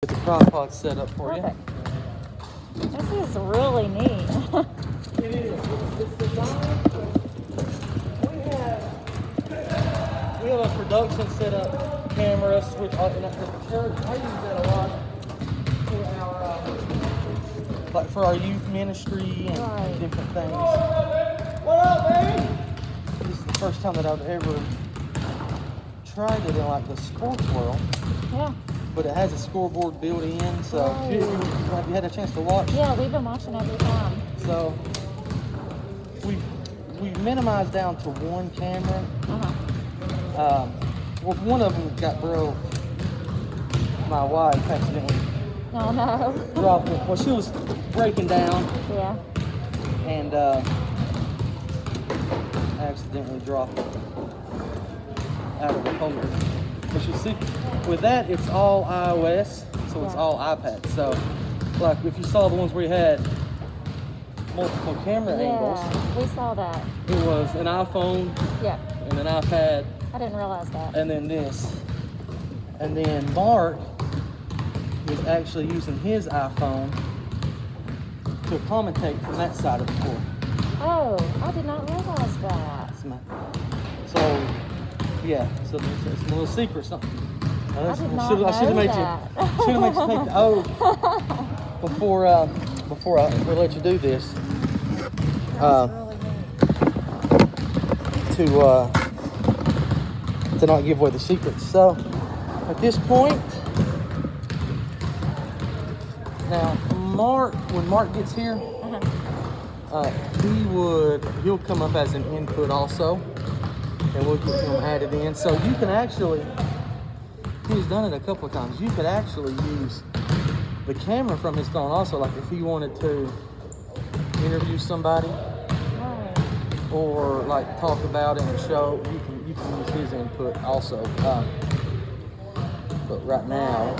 Get the tripod set up for Perfect. This is really neat. you. It is. It's designed. We have a production setup, camera, switch. And the church, I use that a lot for our like for our youth ministry and Right. different things. What up, man? This is the first time that I've ever tried it in like the sports world. Yeah. But it has a scoreboard built in, so Right. have you had a chance to watch? Yeah, we've been watching every time. So we've minimized down to one camera. Well, one of them got broke. My wife accidentally Oh no. dropped it. Well, she was breaking down Yeah. and accidentally dropped it out of the holder. But you see, with that, it's all iOS, so it's Yeah. all iPad. So, like, if you saw the ones where you had multiple camera angles, Yeah, we saw that. it was an iPhone Yeah. and an iPad, I didn't realize that. and then this. And then Mark is actually using his iPhone to commentate from that side of the court. Oh, I did not realize that. So, yeah, so it's a little secret something. I did not I should have made know you take the oath before I let you do this. That's really neat. To not give away the secrets. So at this point, now when Mark gets here, he'll come up as an input also, and we'll get him added in. So you can actually, he's done it a couple of times. You could actually use the camera from his phone also, like if he wanted to interview somebody Right. or like talk about it and show, you can use his input also. But right now,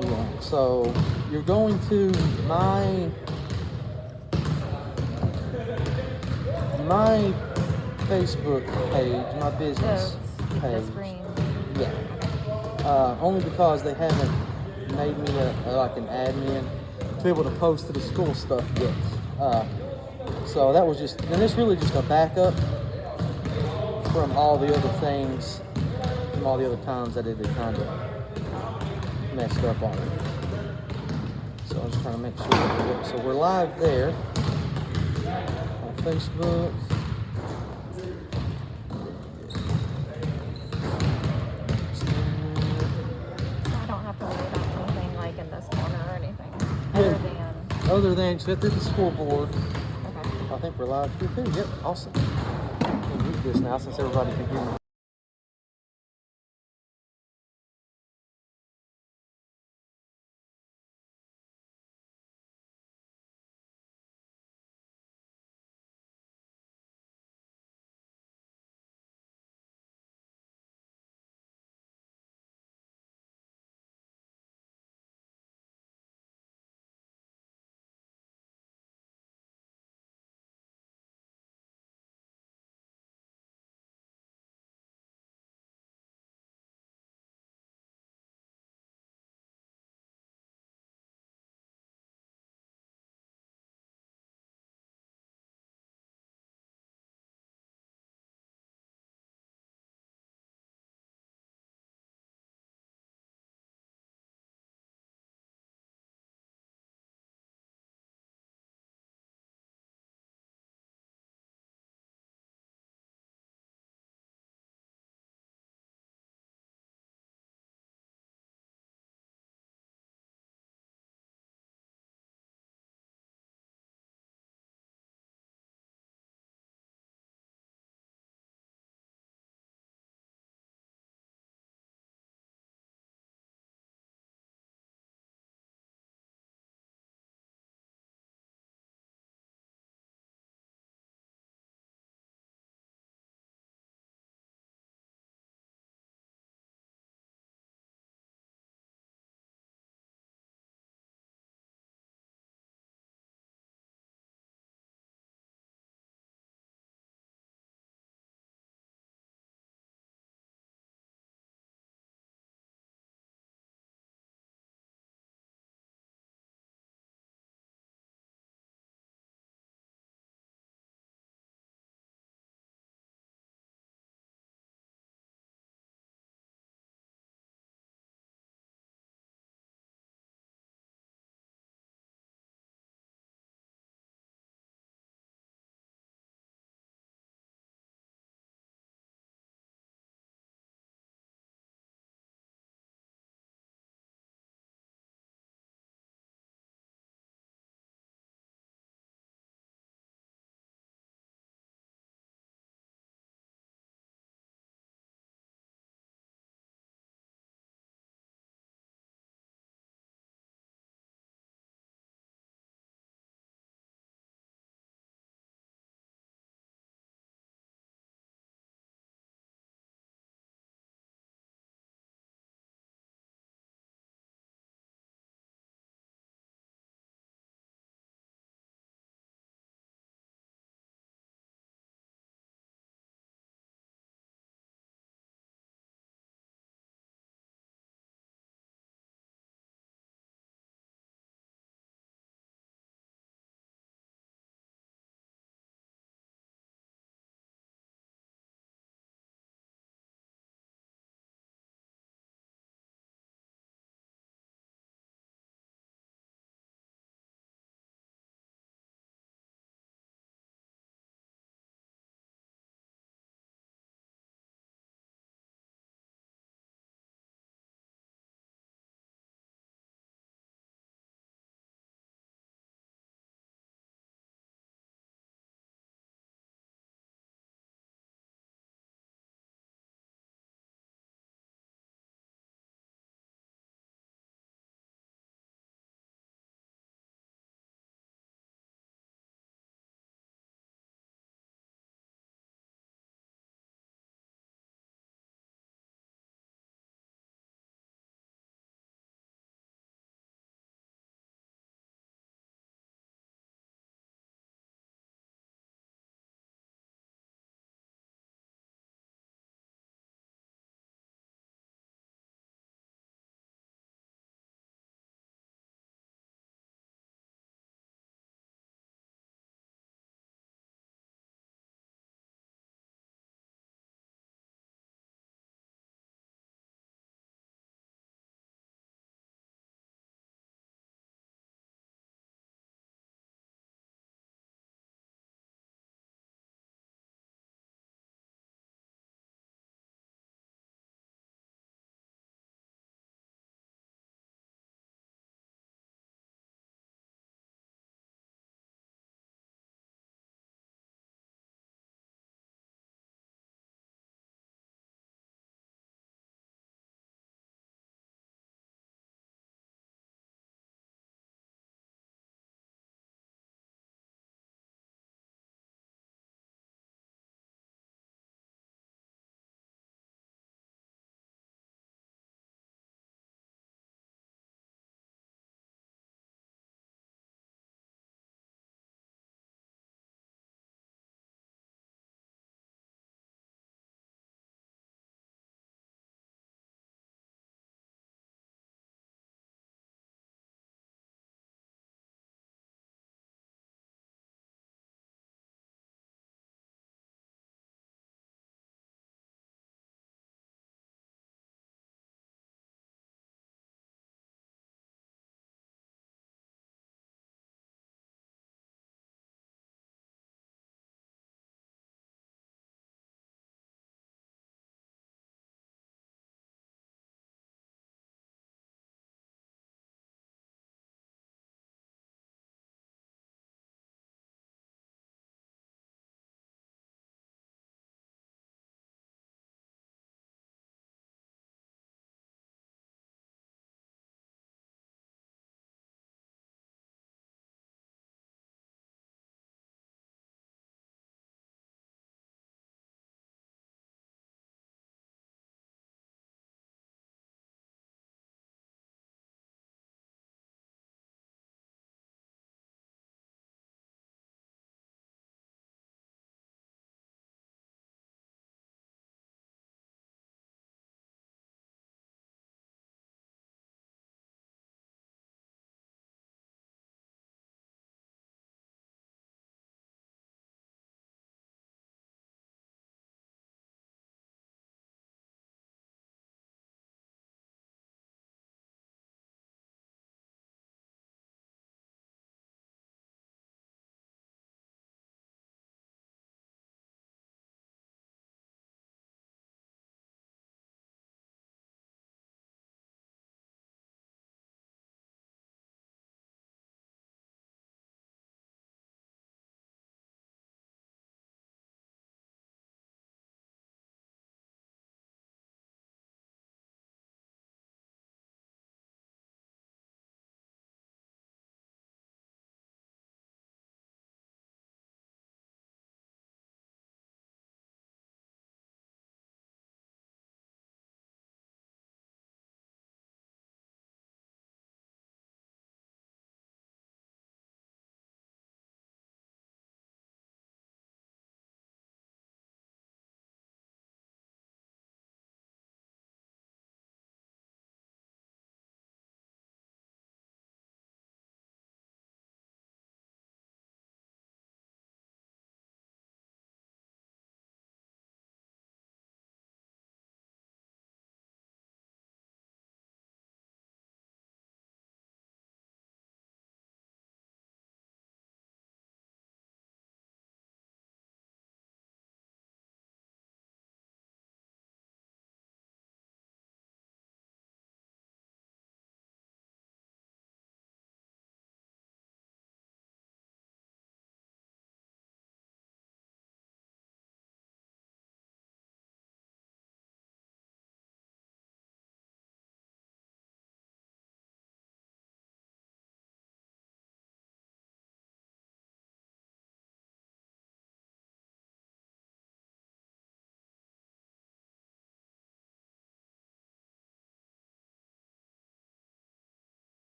yeah, so you're going to my Facebook page, my business The page. screen. Yeah. Only because they haven't made me like an admin to be able to post to the school stuff yet. So that was just, and it's really just a backup from all the other things, from all the other times that it had kind of messed up on it. So I was trying to make sure. So we're live there on Facebook. I don't have to worry about anything like in this corner or anything. Yeah. Other than set through the scoreboard. Okay. I think we're live here too. Yep, awesome. We'll mute this now since everybody can hear me.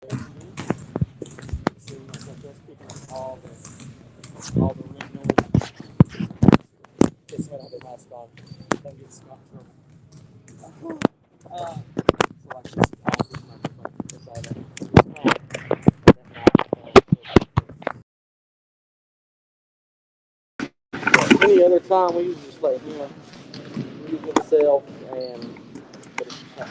See, like that's picking up all the ring noise. It's gonna have their mask on. Don't get stuck trouble. So like this is all this microphone. That's all that. Any other time we usually just let him use himself and but it's not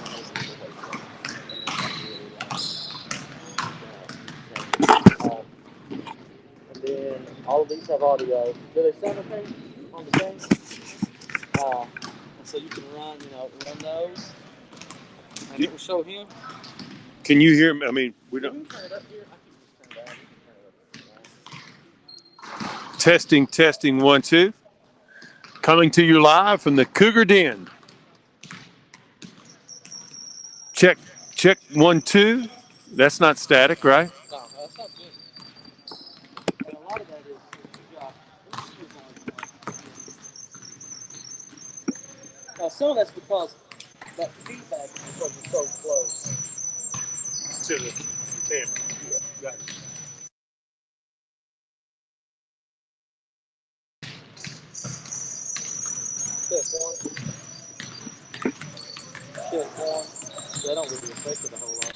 and then all of these have audio. Do they sound okay on the thing? So you can run those, and it will show him. Can you hear me? I mean, we Can don't. you turn it up here? I can just turn it down. You can turn it up. Testing, testing, 1, 2. Coming to you live from the Cougar Den. Check, check, 1, 2. That's not static, right? No, that's not good. And a lot of that is you got. Now some of that's because that feedback is because it's so close. To the camera. Yeah. Got it. Check one. Check one. They don't really affect it a whole lot.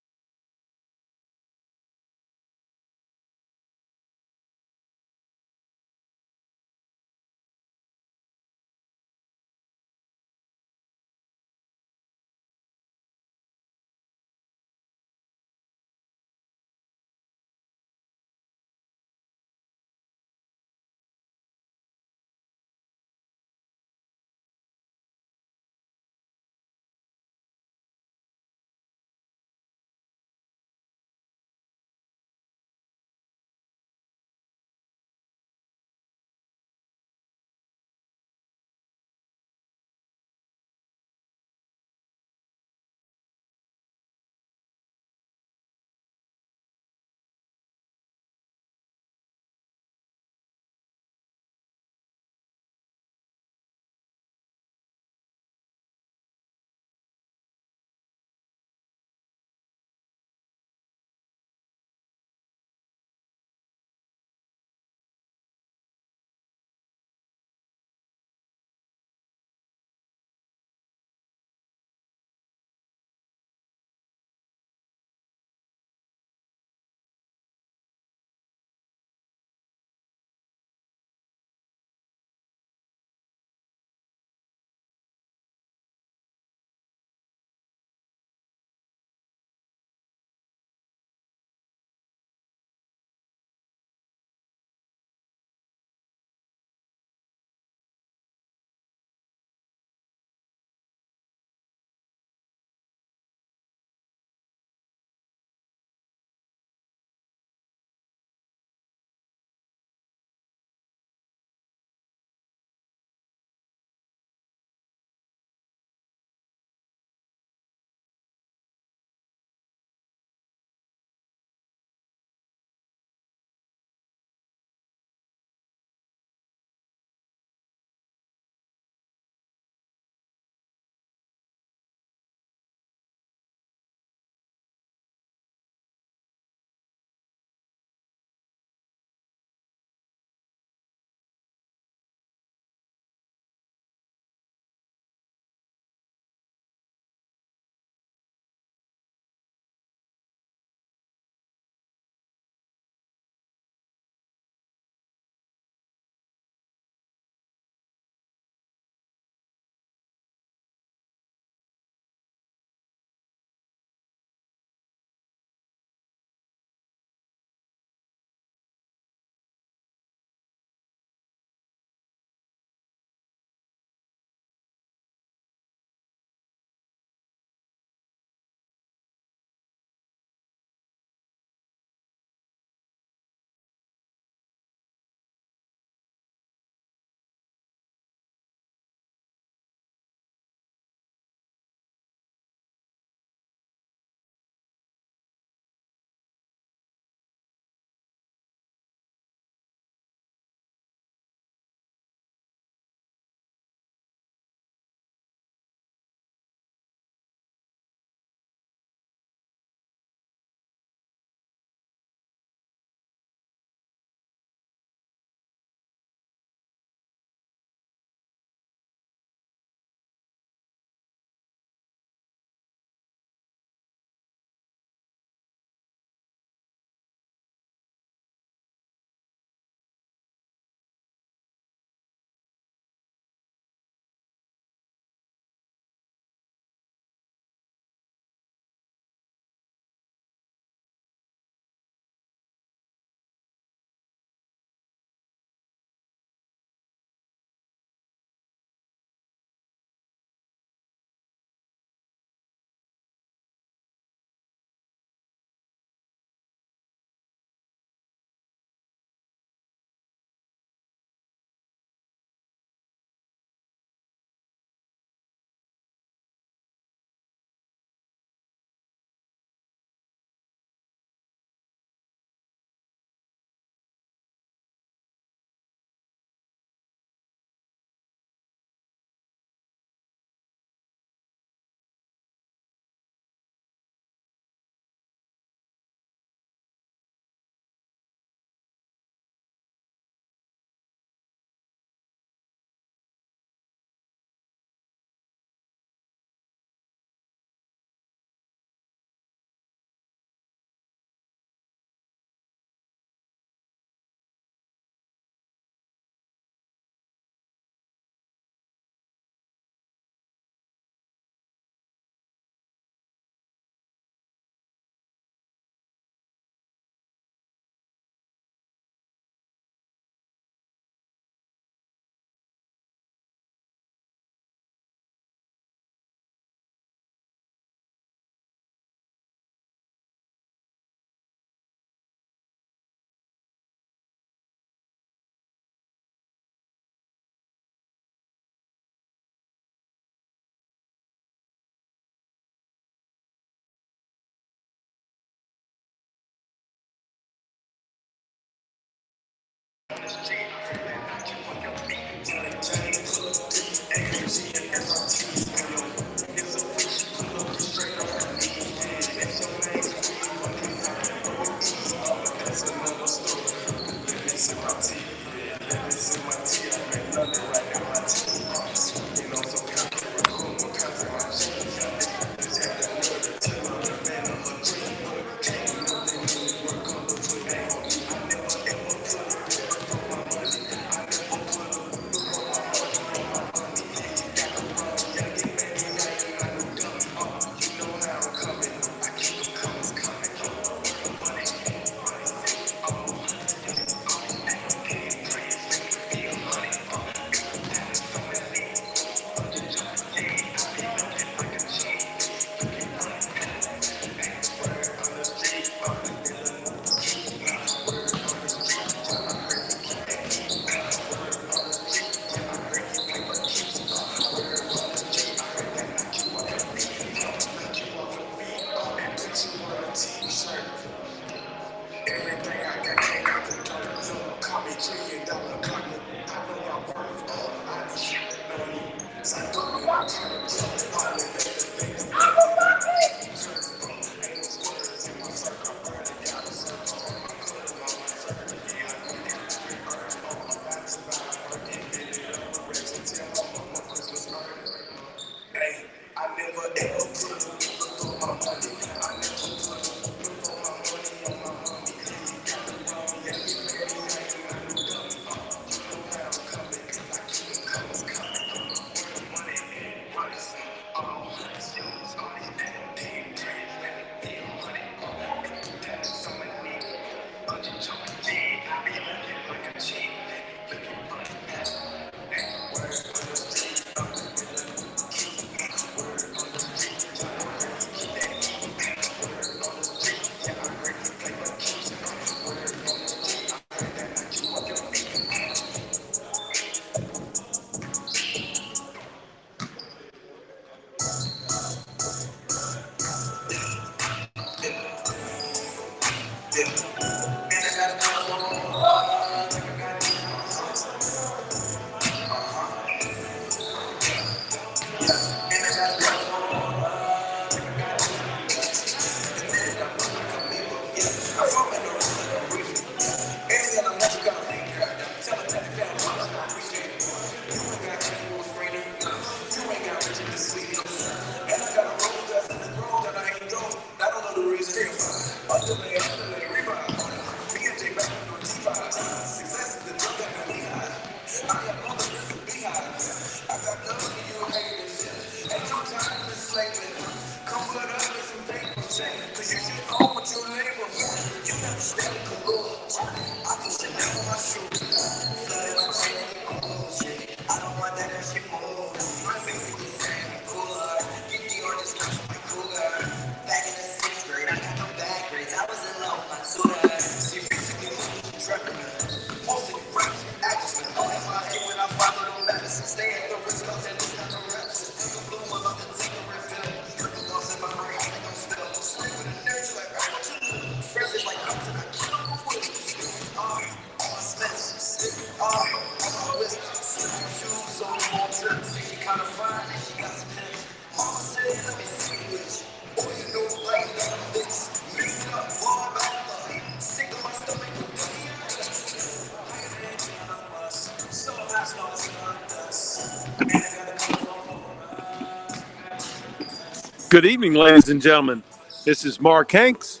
Good evening, ladies and gentlemen. This is Mark Hanks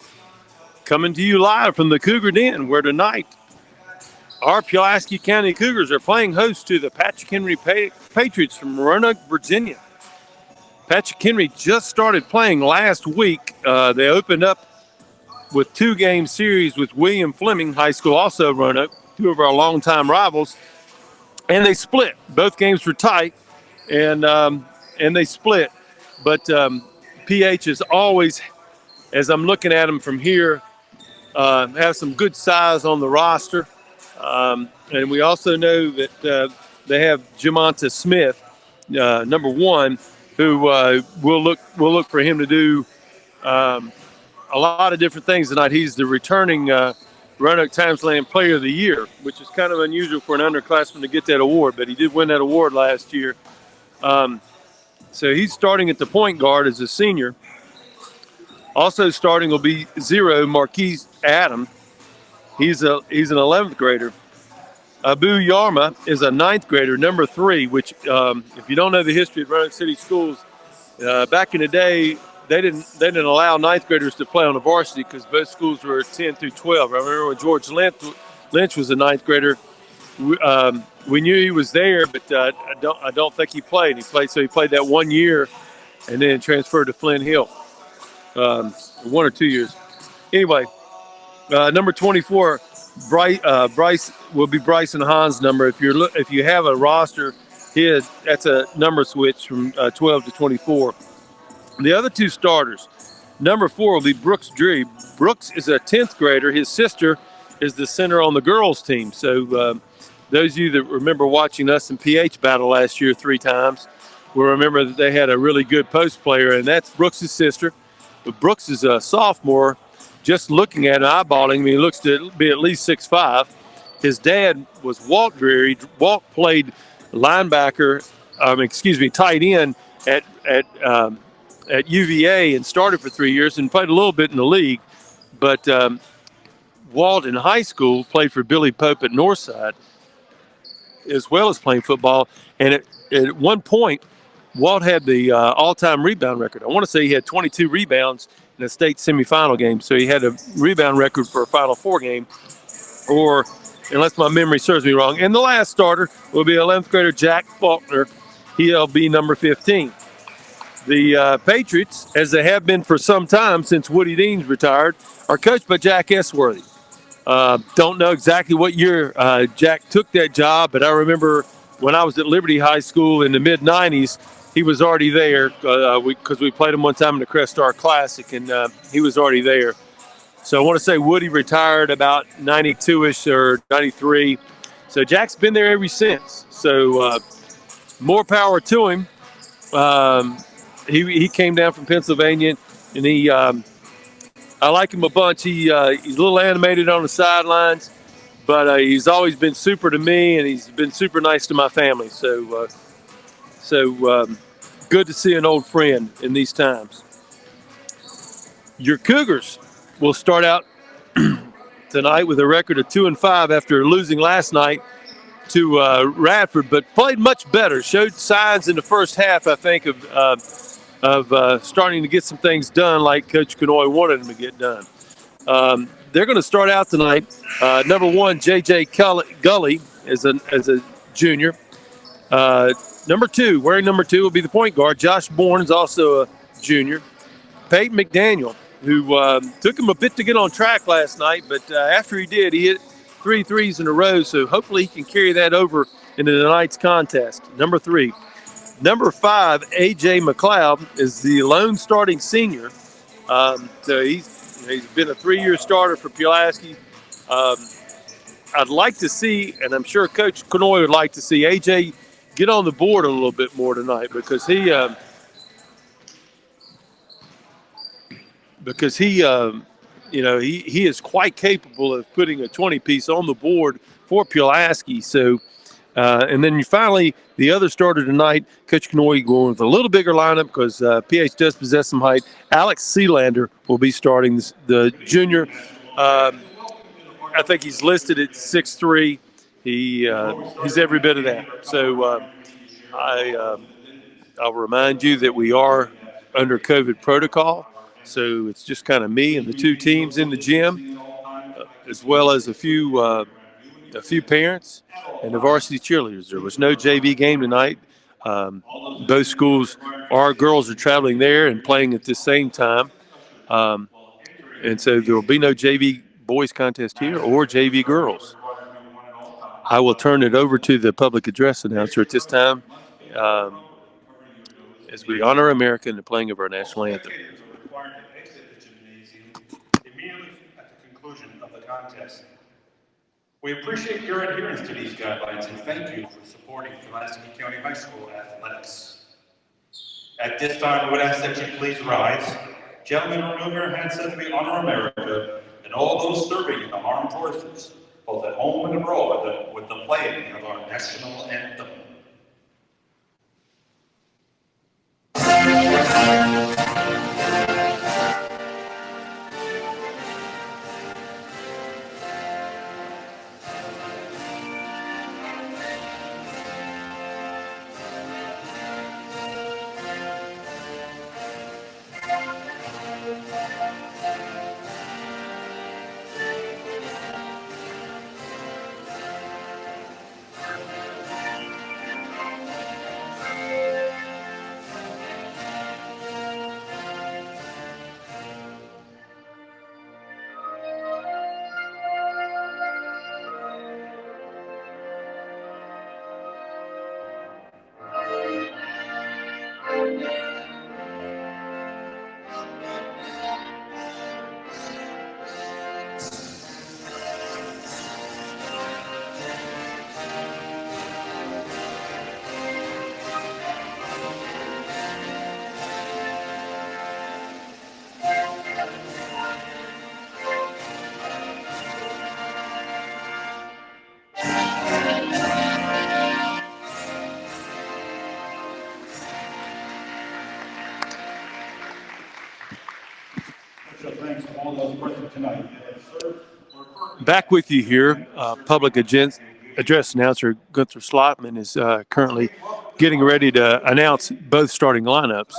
coming to you live from the Cougar Den, where tonight our Pulaski County Cougars are playing host to the Patrick Henry Patriots from Roanoke, Virginia. Patrick Henry just started playing last week. They opened up with 2-game series with William Fleming High School, also Roanoke, two of our longtime rivals, and they split. Both games were tight, and they split. But PH is always, as I'm looking at them from here, have some good size on the roster. And we also know that they have Jamonta Smith, number 1, who we'll look for him to do a lot of different things tonight. He's the returning Roanoke Timesland Player of the Year, which is kind of unusual for an underclassman to get that award, but he did win that award last year. So he's starting at the point guard as a senior. Also starting will be 0, Marquise Adam. He's an 11th grader. Abu Yarma is a 9th grader, number 3, which if you don't know the history of Roanoke City schools, back in the day, they didn't allow 9th graders to play on the varsity because both schools were 10 through 12. I remember when George Lynch was a 9th grader, we knew he was there, but I don't think he played. He played that 1 year and then transferred to Flint Hill, 1 or 2 years. Anyway, number 24, Bryce will be Bryson Hahn's number. If you have a roster, that's a number switch from 12 to 24. The other 2 starters, number 4 will be Brooks Drury. Brooks is a 10th grader. His sister is the center on the girls team. So those of you that remember watching us in PH battle last year 3 times will remember that they had a really good post player, and that's Brooks' sister. But Brooks is a sophomore. Just looking at him, eyeballing him, he looks to be at least 6'5". His dad was Walt Drury. Walt played tight end at UVA and started for 3 years and played a little bit in the league. But Walt in high school played for Billy Pope at Northside as well as playing football. And at one point, Walt had the all-time rebound record. I want to say he had 22 rebounds in a state semifinal game. So he had a rebound record for a Final Four game, or unless my memory serves me wrong. And the last starter will be 11th grader Jack Faulkner. He'll be number 15. The Patriots, as they have been for some time since Woody Dean's retired, are coached by Jack Esworthy. Don't know exactly what year Jack took that job, but I remember when I was at Liberty High School in the mid-'90s, he was already there because we played him one time in the Crest Star Classic, and he was already there. So I want to say Woody retired about 92-ish or 93. So Jack's been there ever since. So more power to him. He came down from Pennsylvania, and I like him a bunch. He's a little animated on the sidelines, but he's always been super to me, and he's been super nice to my family. So good to see an old friend in these times. Your Cougars will start out tonight with a record of 2-5 after losing last night to Radford, but played much better. Showed signs in the first half, I think, of starting to get some things done like Coach Kanoy wanted them to get done. They're going to start out tonight. Number 1, J.J. Gully is a junior. Number 2, wearing number 2, will be the point guard. Josh Bourne is also a junior. Peyton McDaniel, who took him a bit to get on track last night, but after he did, he hit 3 threes in a row, so hopefully he can carry that over into tonight's contest. Number 3. Number 5, A.J. McLeod, is the lone starting senior. So he's been a 3-year starter for Pulaski. I'd like to see, and I'm sure Coach Kanoy would like to see, A.J. get on the board a little bit more tonight because he is quite capable of putting a 20-piece on the board for Pulaski. So, and then finally, the other starter tonight, Coach Kanoy going with a little bigger lineup because PH does possess some height. Alex Sealander will be starting the junior. I think he's listed at 6'3". He's every bit of that. So I'll remind you that we are under COVID protocol. So it's just kind of me and the 2 teams in the gym, as well as a few parents and the varsity cheerleaders. There was no JV game tonight. Both schools, our girls are traveling there and playing at the same time. And so there will be no JV boys contest here or JV girls. I will turn it over to the public address announcer at this time as we honor America in the playing of our national anthem. Immediately at the conclusion of the contest. We appreciate your adherence to these guidelines and thank you for supporting Pulaski County High School athletics. At this time, we would ask that you please rise. Gentlemen, remove your hands as we honor America and and all those serving in the armed forces, both at home and abroad, with the playing of our national anthem. Thanks to all those present tonight. Back with you here. Public address announcer Gunther Slotman is currently getting ready to announce both starting lineups.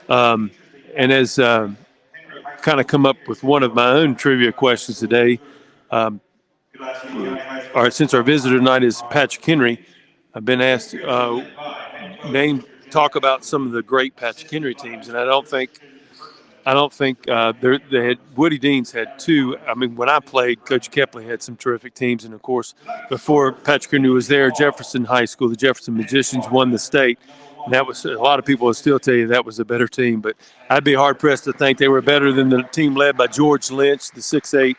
And as kind of come up with one of my own trivia questions today, since our visitor tonight is Patrick Henry, I've been asked talk about some of the great Patrick Henry teams, and I don't think they had Woody Dean's had two. I mean, when I played, Coach Kepley had some terrific teams, and of course, before Patrick Henry was there, Jefferson High School, the Jefferson Magicians won the state, and that was a lot of people will still tell you that was a better team. But I'd be hard pressed to think they were better than the team led by George Lynch, the 6'8"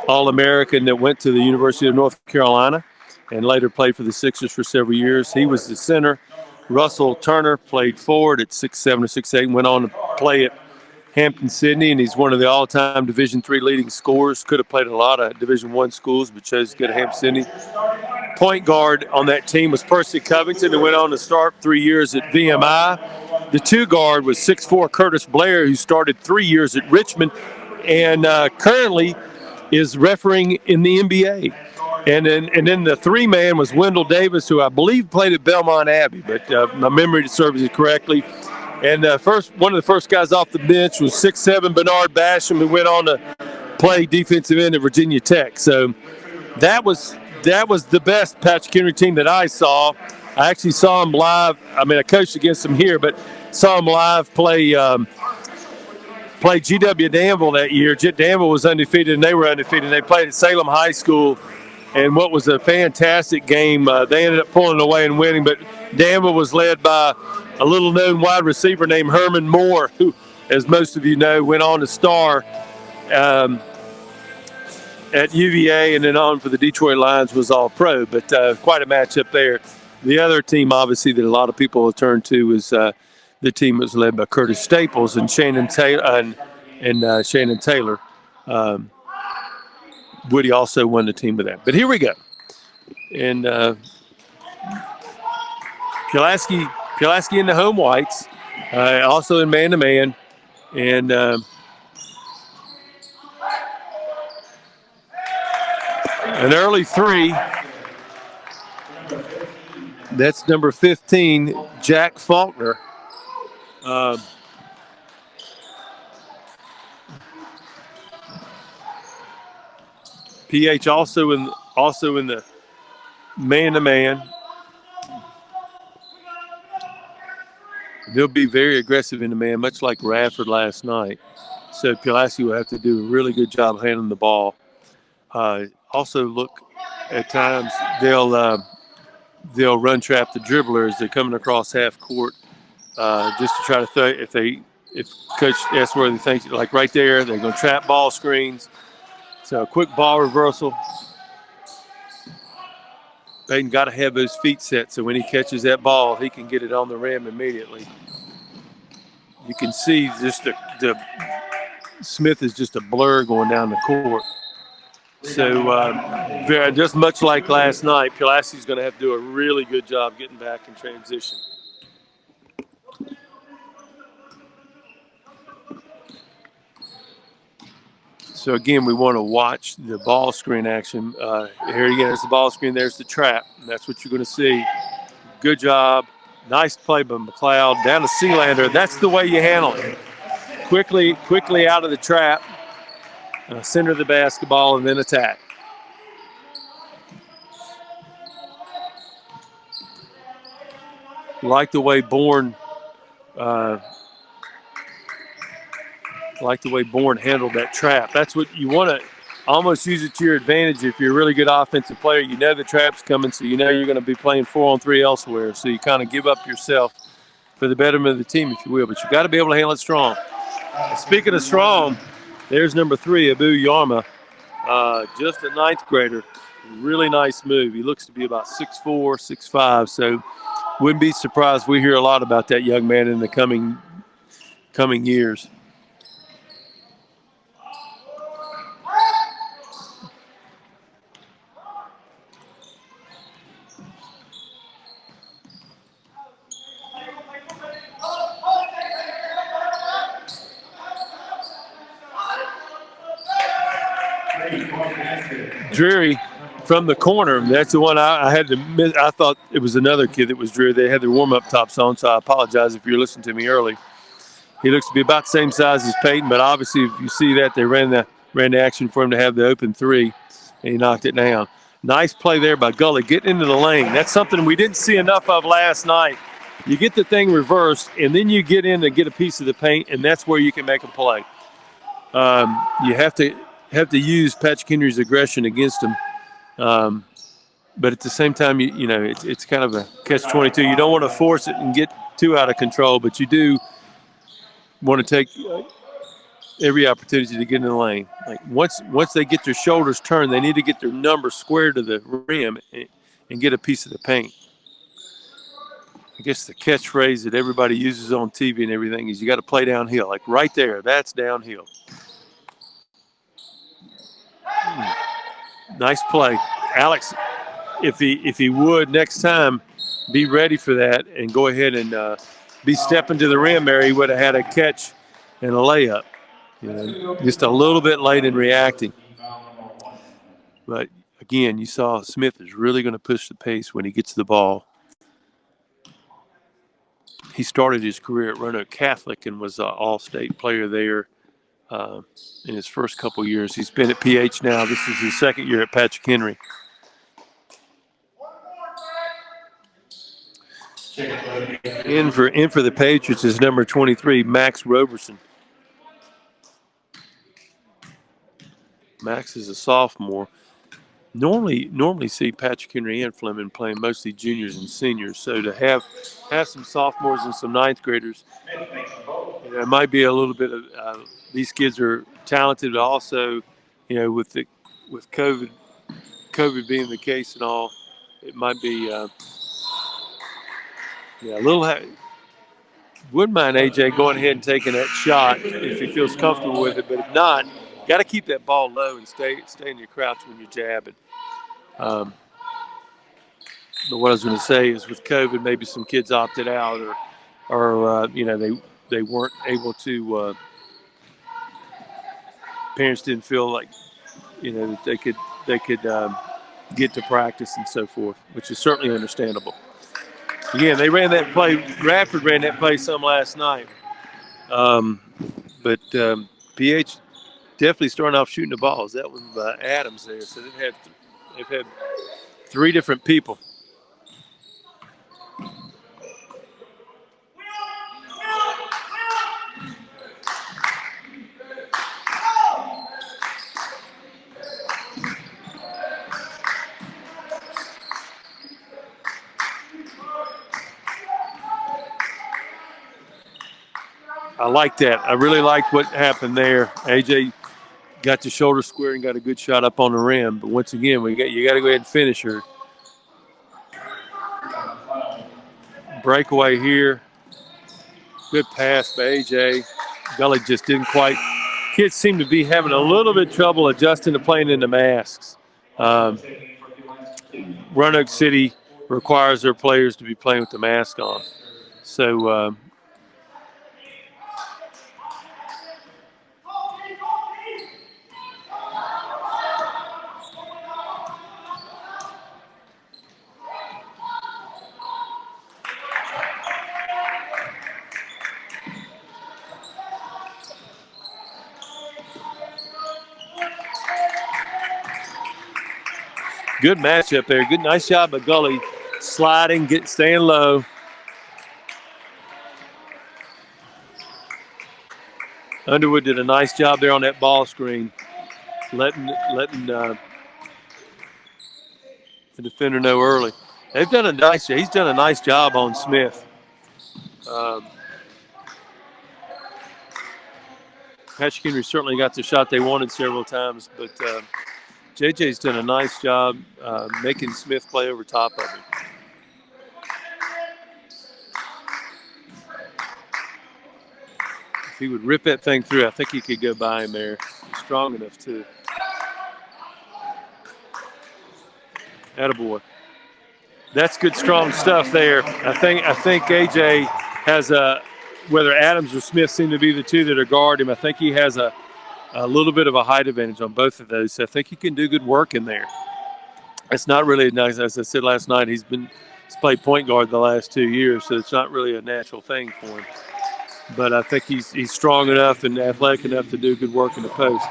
All-American that went to the University of North Carolina, and later played for the Sixers for several years. He was the center. Russell Turner played forward at 6'7" or 6'8", and went on to play at Hampton-Sydney, and he's one of the all-time Division III leading scorers. Could have played in a lot of Division I schools, but chose to go to Hampton-Sydney. Point guard on that team was Percy Covington, who went on to start 3 years at VMI. The two guard was 6'4" Curtis Blair, who started 3 years at Richmond, and currently is refereeing in the NBA. And then the three-man was Wendell Davis, who I believe played at Belmont Abbey, but my memory serves it correctly. And one of the first guys off the bench was 6'7" Bernard Basham, who went on to play defensive end at Virginia Tech. So that was the best Patrick Henry team that I saw. I actually saw him live. I mean, I coached against him here, but saw him live play GW Danville that year. Danville was undefeated, and they were undefeated. They played at Salem High School, and what was a fantastic game. They ended up pulling away and winning, but Danville was led by a little-known wide receiver named Herman Moore, who, as most of you know, went on to star at UVA and then on for the Detroit Lions, was all-pro. But quite a matchup there. The other team, obviously, that a lot of people will turn to is the team that was led by Curtis Staples and Shannon Taylor. Woody also won the team with that. But here we go. And Pulaski in the home whites, also in man-to-man. And an early three. That's number 15, Jack Faulkner. PH also in the man-to-man. They'll be very aggressive in the man, much like Radford last night. So Pulaski will have to do a really good job handling the ball. Also, look, at times they'll run trap the dribblers. They're coming across half court just to try to throw. If Coach Esworthy thinks, like right there, they're going to trap ball screens. So a quick ball reversal. Peyton got to have those feet set so when he catches that ball, he can get it on the rim immediately. You can see just the Smith is just a blur going down the court. So just much like last night, Pulaski's going to have to do a really good job getting back in transition. So again, we want to watch the ball screen action. Here again, there's the ball screen. There's the trap. And that's what you're going to see. Good job. Nice play by McLeod. Down to Sealander. That's the way you handle it. Quickly out of the trap. Center the basketball and then attack. Like the way Bourne handled that trap. That's what you want to almost use it to your advantage. If you're a really good offensive player, you know the trap's coming, so you know you're going to be playing 4-on-3 elsewhere. So you kind of give up yourself for the betterment of the team, if you will. But you got to be able to handle it strong. Speaking of strong, there's number 3, Abu Yarma, just a 9th grader. Really nice move. He looks to be about 6'4", 6'5", so wouldn't be surprised. We hear a lot about that young man in the coming years. Dreary from the corner. That's the one I had to miss. I thought it was another kid that was Dreary. They had their warm-up tops on, so I apologize if you're listening to me early. He looks to be about the same size as Peyton, but obviously if you see that, they ran the action for him to have the open 3, and he knocked it down. Nice play there by Gully, getting into the lane. That's something we didn't see enough of last night. You get the thing reversed, and then you get in to get a piece of the paint, and that's where you can make a play. You have to use Patrick Henry's aggression against him. But at the same time, you know, it's kind of a catch-22. You don't want to force it and get too out of control, but you do want to take every opportunity to get in the lane. Like once they get their shoulders turned, they need to get their number square to the rim and get a piece of the paint. I guess the catchphrase that everybody uses on TV and everything is you got to play downhill. Like right there, that's downhill. Nice play. Alex, if he would next time be ready for that and go ahead and be stepping to the rim there, he would have had a catch and a layup. You know, just a little bit late in reacting. But again, you saw Smith is really going to push the pace when he gets the ball. He started his career at Roanoke Catholic and was an all-state player there in his first couple years. He's been at PH now. This is his second year at Patrick Henry. In for the Patriots is number 23, Max Roberson. Max is a sophomore. Normally see Patrick Henry and Fleming playing mostly juniors and seniors. So to have some sophomores and some 9th graders, you know, it might be a little bit of these kids are talented, but also, you know, with COVID being the case and all, it might be a little. Wouldn't mind AJ going ahead and taking that shot if he feels comfortable with it, but if not, got to keep that ball low and stay in your crouch when you're jabbing. But what I was going to say is with COVID, maybe some kids opted out or you know, they weren't able to. Parents didn't feel like, you know, that they could get to practice and so forth, which is certainly understandable. Again, they ran that play. Radford ran that play some last night, but PH definitely starting off shooting the balls. That was Adams there, so they've had 3 different people. I like that. I really liked what happened there. AJ got the shoulder square and got a good shot up on the rim. But once again, you got to go ahead and finish her. Breakaway here. Good pass by AJ. Gully just didn't quite kids seem to be having a little bit of trouble adjusting to playing in the masks. Roanoke City requires their players to be playing with the mask on. So good matchup there. Good, nice job by Gully sliding, staying low. Underwood did a nice job there on that ball screen, letting the defender know early. They've done a nice. He's done a nice job on Smith. Patrick Henry certainly got the shot they wanted several times, but JJ's done a nice job making Smith play over top of him. If he would rip that thing through, I think he could go by him there. He's strong enough too. Attaboy. That's good, strong stuff there. I think AJ has whether Adams or Smith seem to be the two that are guarding him. I think he has a little bit of a height advantage on both of those. So I think he can do good work in there. It's not really nice, as I said last night. He's played point guard the last 2 years, so it's not really a natural thing for him. But I think he's strong enough and athletic enough to do good work in the post.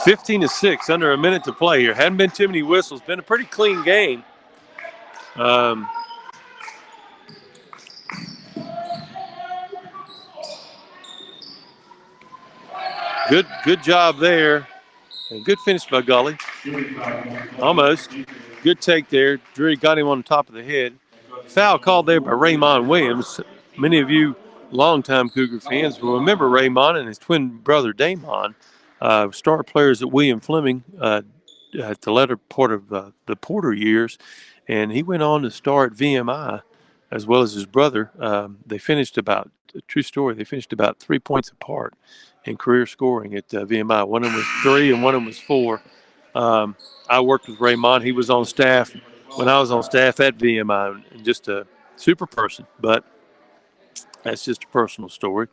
(15-6), under a minute to play here. Hadn't been too many whistles. Been a pretty clean game. Good job there. And good finish by Gully. Almost. Good take there. Drury got him on the top of the head. Foul called there by Raymond Williams. Many of you longtime Cougar fans will remember Raymond and his twin brother Damon, star players at William Fleming at the latter part of the Porter years. And he went on to star at VMI as well as his brother. They finished about, a true story, they finished about 3 points apart in career scoring at VMI. One of them was 3 and one of them was 4. I worked with Raymond. He was on staff when I was on staff at VMI, and just a super person, but that's just a personal story.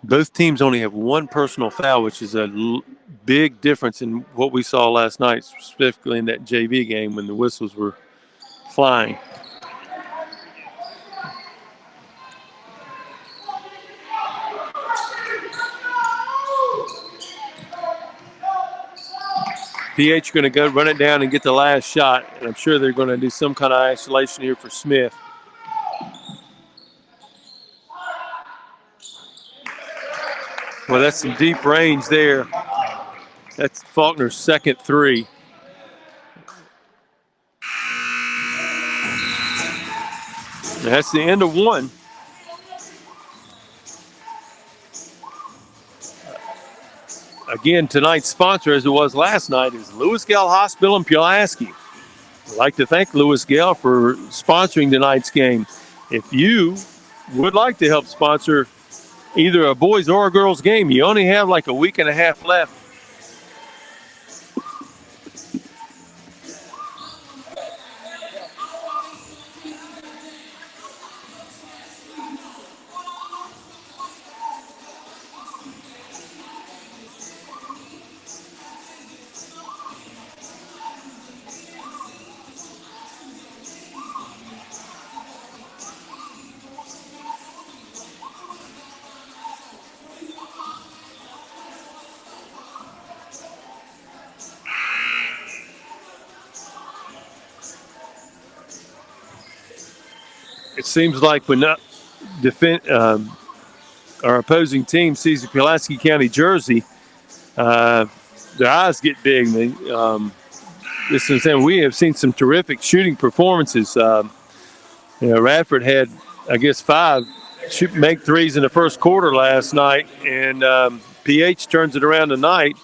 Both teams only have one personal foul, which is a big difference in what we saw last night, specifically in that JV game when the whistles were flying. PH going to go run it down and get the last shot, and I'm sure they're going to do some kind of isolation here for Smith. Well, that's some deep range there. That's Faulkner's second 3. That's the end of one. Again, tonight's sponsor, as it was last night, is Lewis Gale Hospital in Pulaski. I'd like to thank Lewis Gale for sponsoring tonight's game. If you would like to help sponsor either a boys or a girls game, you only have like a week and a half left. it seems like when our opposing team sees the Pulaski County jersey, their eyes get big. This is saying we have seen some terrific shooting performances. Radford had, I guess, 5 make threes in the first quarter last night, and PH turns it around tonight,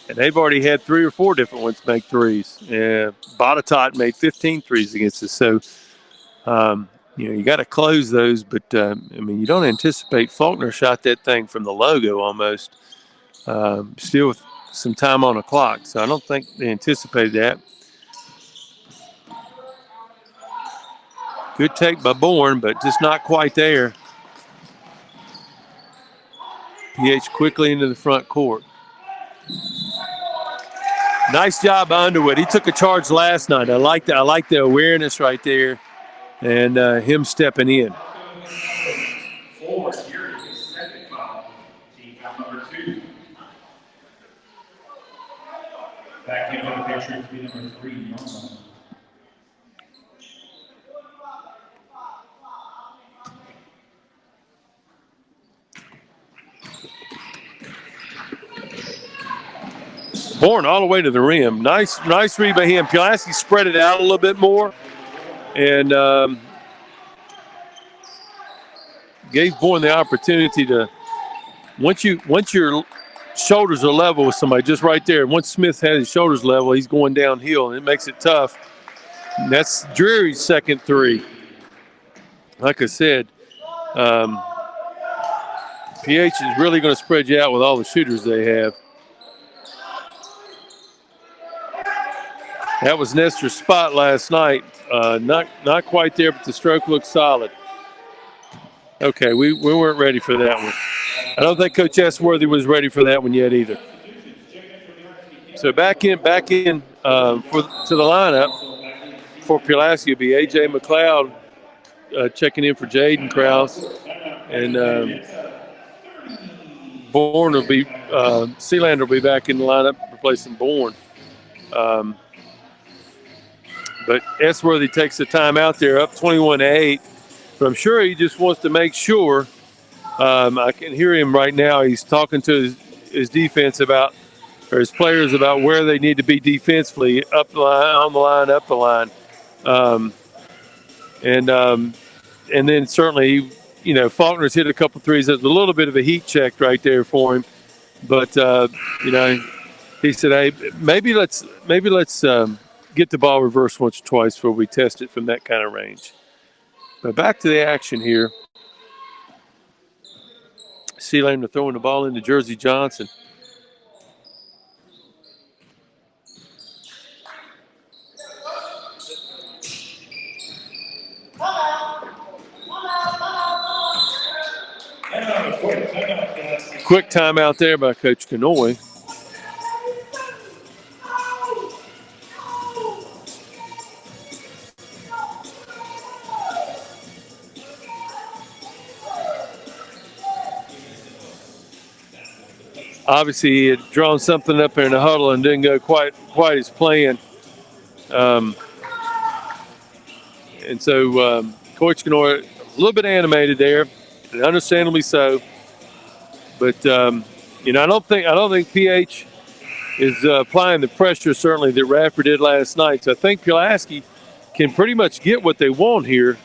and they've already had 3 or 4 different ones make threes. Botetourt made 15 threes against us. So, you got to close those, but you don't anticipate. Faulkner shot that thing from the logo almost, still with some time on the clock. So I don't think they anticipated that. Good take by Bourne, but just not quite there. PH quickly into the front court. Nice job by Underwood. He took a charge last night. I like the awareness right there, and him stepping in. Forward here is his second foul. Team foul number 2. Back in for the picture to be number 3, Norma. Bourne all the way to the rim. Nice read by him. Pulaski spread it out a little bit more, and gave Bourne the opportunity to. Once your shoulders are level with somebody, just right there. Once Smith has his shoulders level, he's going downhill, and it makes it tough. And that's Drury's second 3. Like I said, PH is really going to spread you out with all the shooters they have. That was Nestor's spot last night. Not quite there, but the stroke looked solid. Okay, we weren't ready for that one. I don't think Coach Esworthy was ready for that one yet either. So back in to the lineup for Pulaski will be A.J. McLeod checking in for Jaden Krause. And Bourne will be Sealander will be back in the lineup replacing Bourne. But Esworthy takes the time out there, up 21-8. But I'm sure he just wants to make sure. I can hear him right now. He's talking to his defense about, or his players about where they need to be defensively, up the line, on the line, up the line. And then certainly, Faulkner's hit a couple threes. There's a little bit of a heat check right there for him. But, he said, hey, maybe let's get the ball reversed once or twice before we test it from that kind of range. But back to the action here. Sealander throwing the ball into Jersey Johnson. Quick timeout there by Coach Kanoy. Obviously, he had drawn something up there in the huddle and didn't go quite as planned. And so Coach Kanoy, a little bit animated there, and understandably so. But I don't think PH is applying the pressure certainly that Radford did last night. So I think Pulaski can pretty much get what they want here.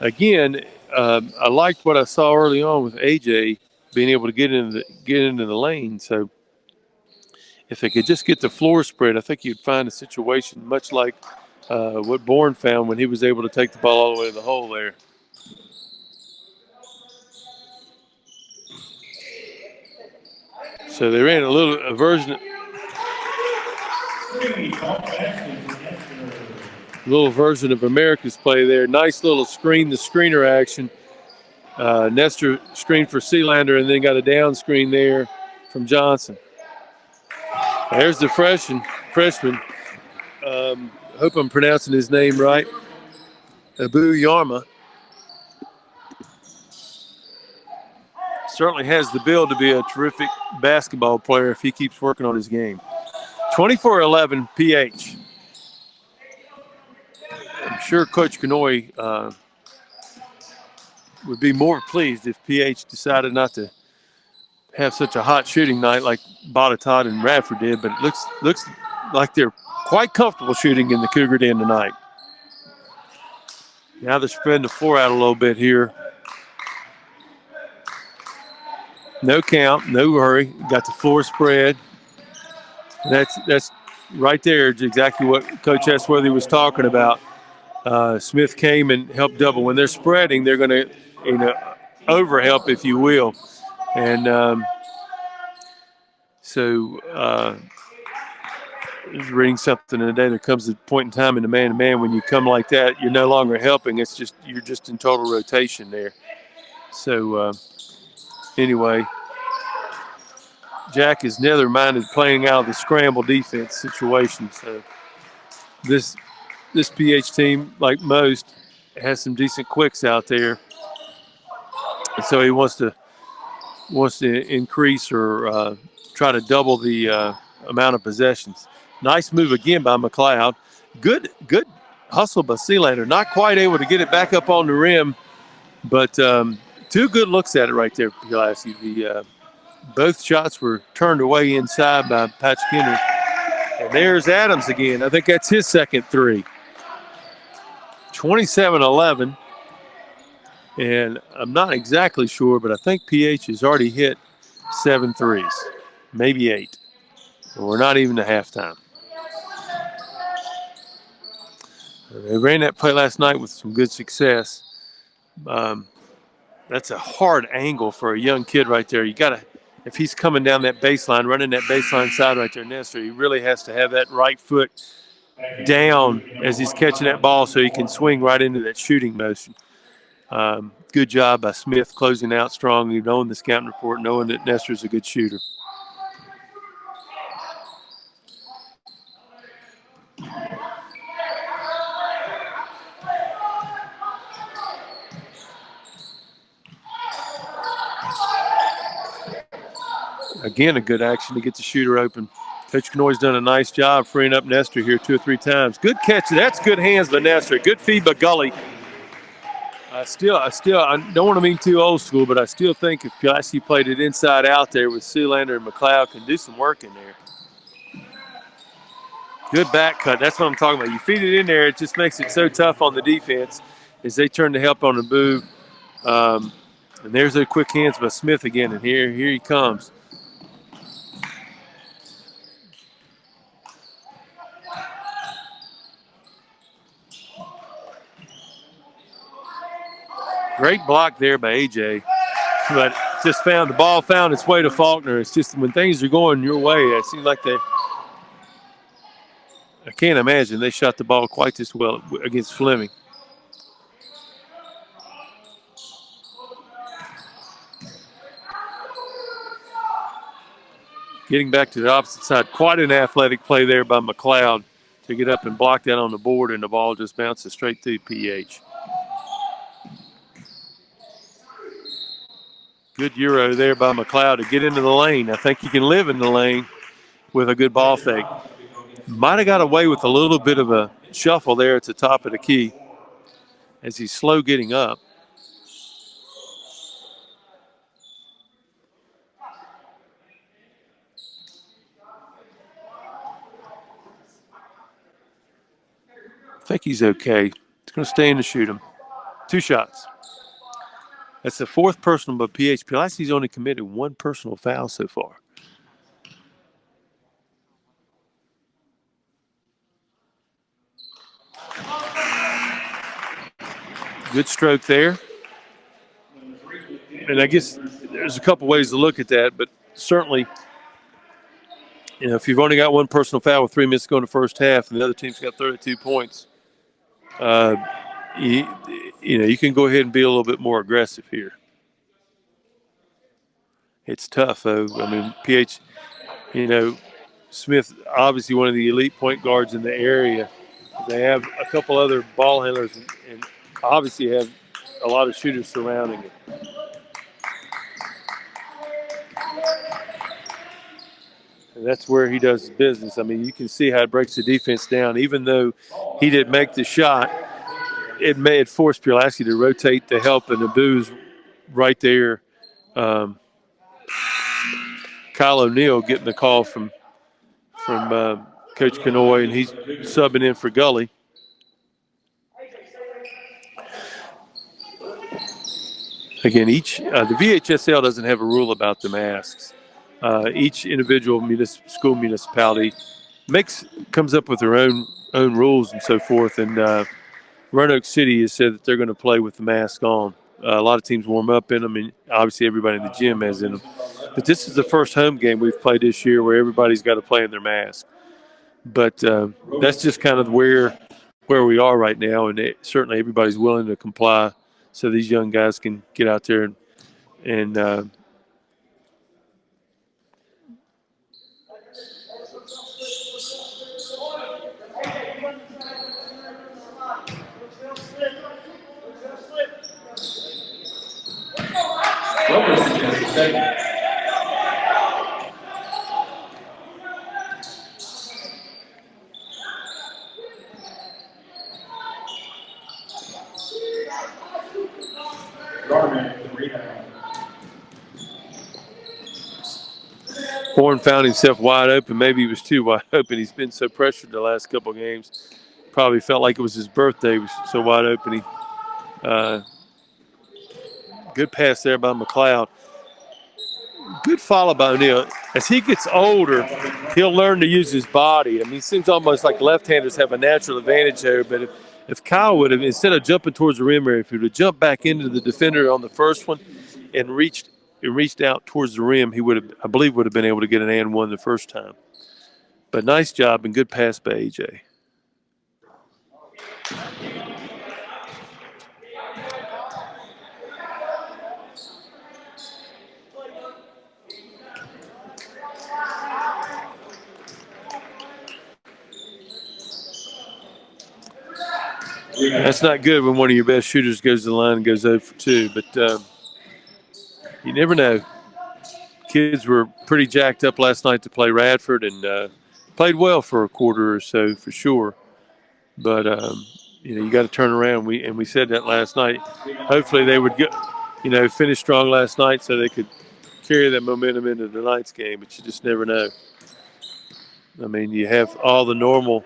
Again, I liked what I saw early on with AJ being able to get into the lane. So if they could just get the floor spread, I think you'd find a situation much like what Bourne found when he was able to take the ball all the way to the hole there. So they ran a version of America's play there. Nice little screener action. Nestor screened for Sealander and then got a down screen there from Johnson. There's the freshman. Hope I'm pronouncing his name right. Abu Yarma. Certainly has the build to be a terrific basketball player if he keeps working on his game. 24-11 PH. I'm sure Coach Kanoy would be more pleased if PH decided not to have such a hot shooting night like Botetourt and Radford did, but it looks like they're quite comfortable shooting in the Cougar Den tonight. Now they're spreading the floor out a little bit here. No count, no hurry. Got the floor spread. That's right there. Is exactly what Coach Esworthy was talking about. Smith came and helped double. When they're spreading, they're going to, overhelp, if you will. And I was reading something today. There comes a point in time in the man-to-man when you come like that, you're no longer helping. You're just in total rotation there. So anyway, Jack is nether-minded playing out of the scramble defense situation. So this PH team, like most, has some decent quicks out there, and so he wants to increase or try to double the amount of possessions. Nice move again by McLeod. Good hustle by Sealander. Not quite able to get it back up on the rim, but two good looks at it right there, Pulaski. Both shots were turned away inside by Patrick Henry. And there's Adams again. I think that's his second three. 27-11. And I'm not exactly sure, but I think PH has already hit 7 threes, maybe 8. And we're not even to halftime. They ran that play last night with some good success. That's a hard angle for a young kid right there. You got to, if he's coming down that baseline, running that baseline side right there, Nestor, he really has to have that right foot down as he's catching that ball so he can swing right into that shooting motion. Good job by Smith closing out strong, knowing the scouting report, knowing that Nestor's a good shooter. Again, a good action to get the shooter open. Coach Kenoy's done a nice job freeing up Nestor here 2 or 3 times. Good catch. That's good hands by Nestor. Good feed by Gully. I don't want to be too old school, but I still think if Pulaski played it inside out there with Sealander and McLeod, can do some work in there. Good back cut. That's what I'm talking about. You feed it in there, it just makes it so tough on the defense as they turn to help on the move. And there's those quick hands by Smith again, and here he comes. Great block there by AJ, but just the ball found its way to Faulkner. It's just when things are going your way, it seems like I can't imagine they shot the ball quite this well against Fleming. Getting back to the opposite side, quite an athletic play there by McLeod to get up and block that on the board, and the ball just bounces straight through PH. Good Euro there by McLeod to get into the lane. I think he can live in the lane with a good ball fake. Might have got away with a little bit of a shuffle there at the top of the key as he's slow getting up. I think he's okay. He's going to stay in to shoot him. 2 shots. That's the 4th personal by PH. Pulaski's only committed 1 personal foul so far. Good stroke there. And I guess there's a couple ways to look at that, but certainly, if you've only got 1 personal foul with 3 minutes to go in the first half and the other team's got 32 points, you can go ahead and be a little bit more aggressive here. It's tough, though. I mean, PH, Smith, obviously one of the elite point guards in the area. They have a couple other ball handlers and obviously have a lot of shooters surrounding it. And that's where he does his business. I mean, you can see how it breaks the defense down. Even though he didn't make the shot, it forced Pulaski to rotate the help, and the booze right there. Kyle O'Neill getting the call from Coach Kanoy, and he's subbing in for Gully. Again, the VHSL doesn't have a rule about the masks. Each individual school municipality comes up with their own rules and so forth. And Roanoke City has said that they're going to play with the mask on. A lot of teams warm up in them, and obviously everybody in the gym has in them. But this is the first home game we've played this year where everybody's got to play in their mask. But that's just kind of where we are right now, and certainly everybody's willing to comply so these young guys can get out there and Horn found himself wide open. Maybe he was too wide open. He's been so pressured the last couple of games. Probably felt like it was his birthday. He was so wide open. Good pass there by McLeod. Good follow by O'Neill. As he gets older, he'll learn to use his body. I mean, it seems almost like left-handers have a natural advantage there. But if Kyle would have, instead of jumping towards the rim area, if he would have jumped back into the defender on the first one and reached out towards the rim, he would have, I believe, would have been able to get an and one the first time. But nice job and good pass by AJ. That's not good when one of your best shooters goes to the line and goes 0 for 2, but you never know. Kids were pretty jacked up last night to play Radford and played well for a quarter or so for sure. But, you got to turn around. We said that last night. Hopefully they would finish strong last night so they could carry that momentum into tonight's game, but you just never know. I mean, you have all the normal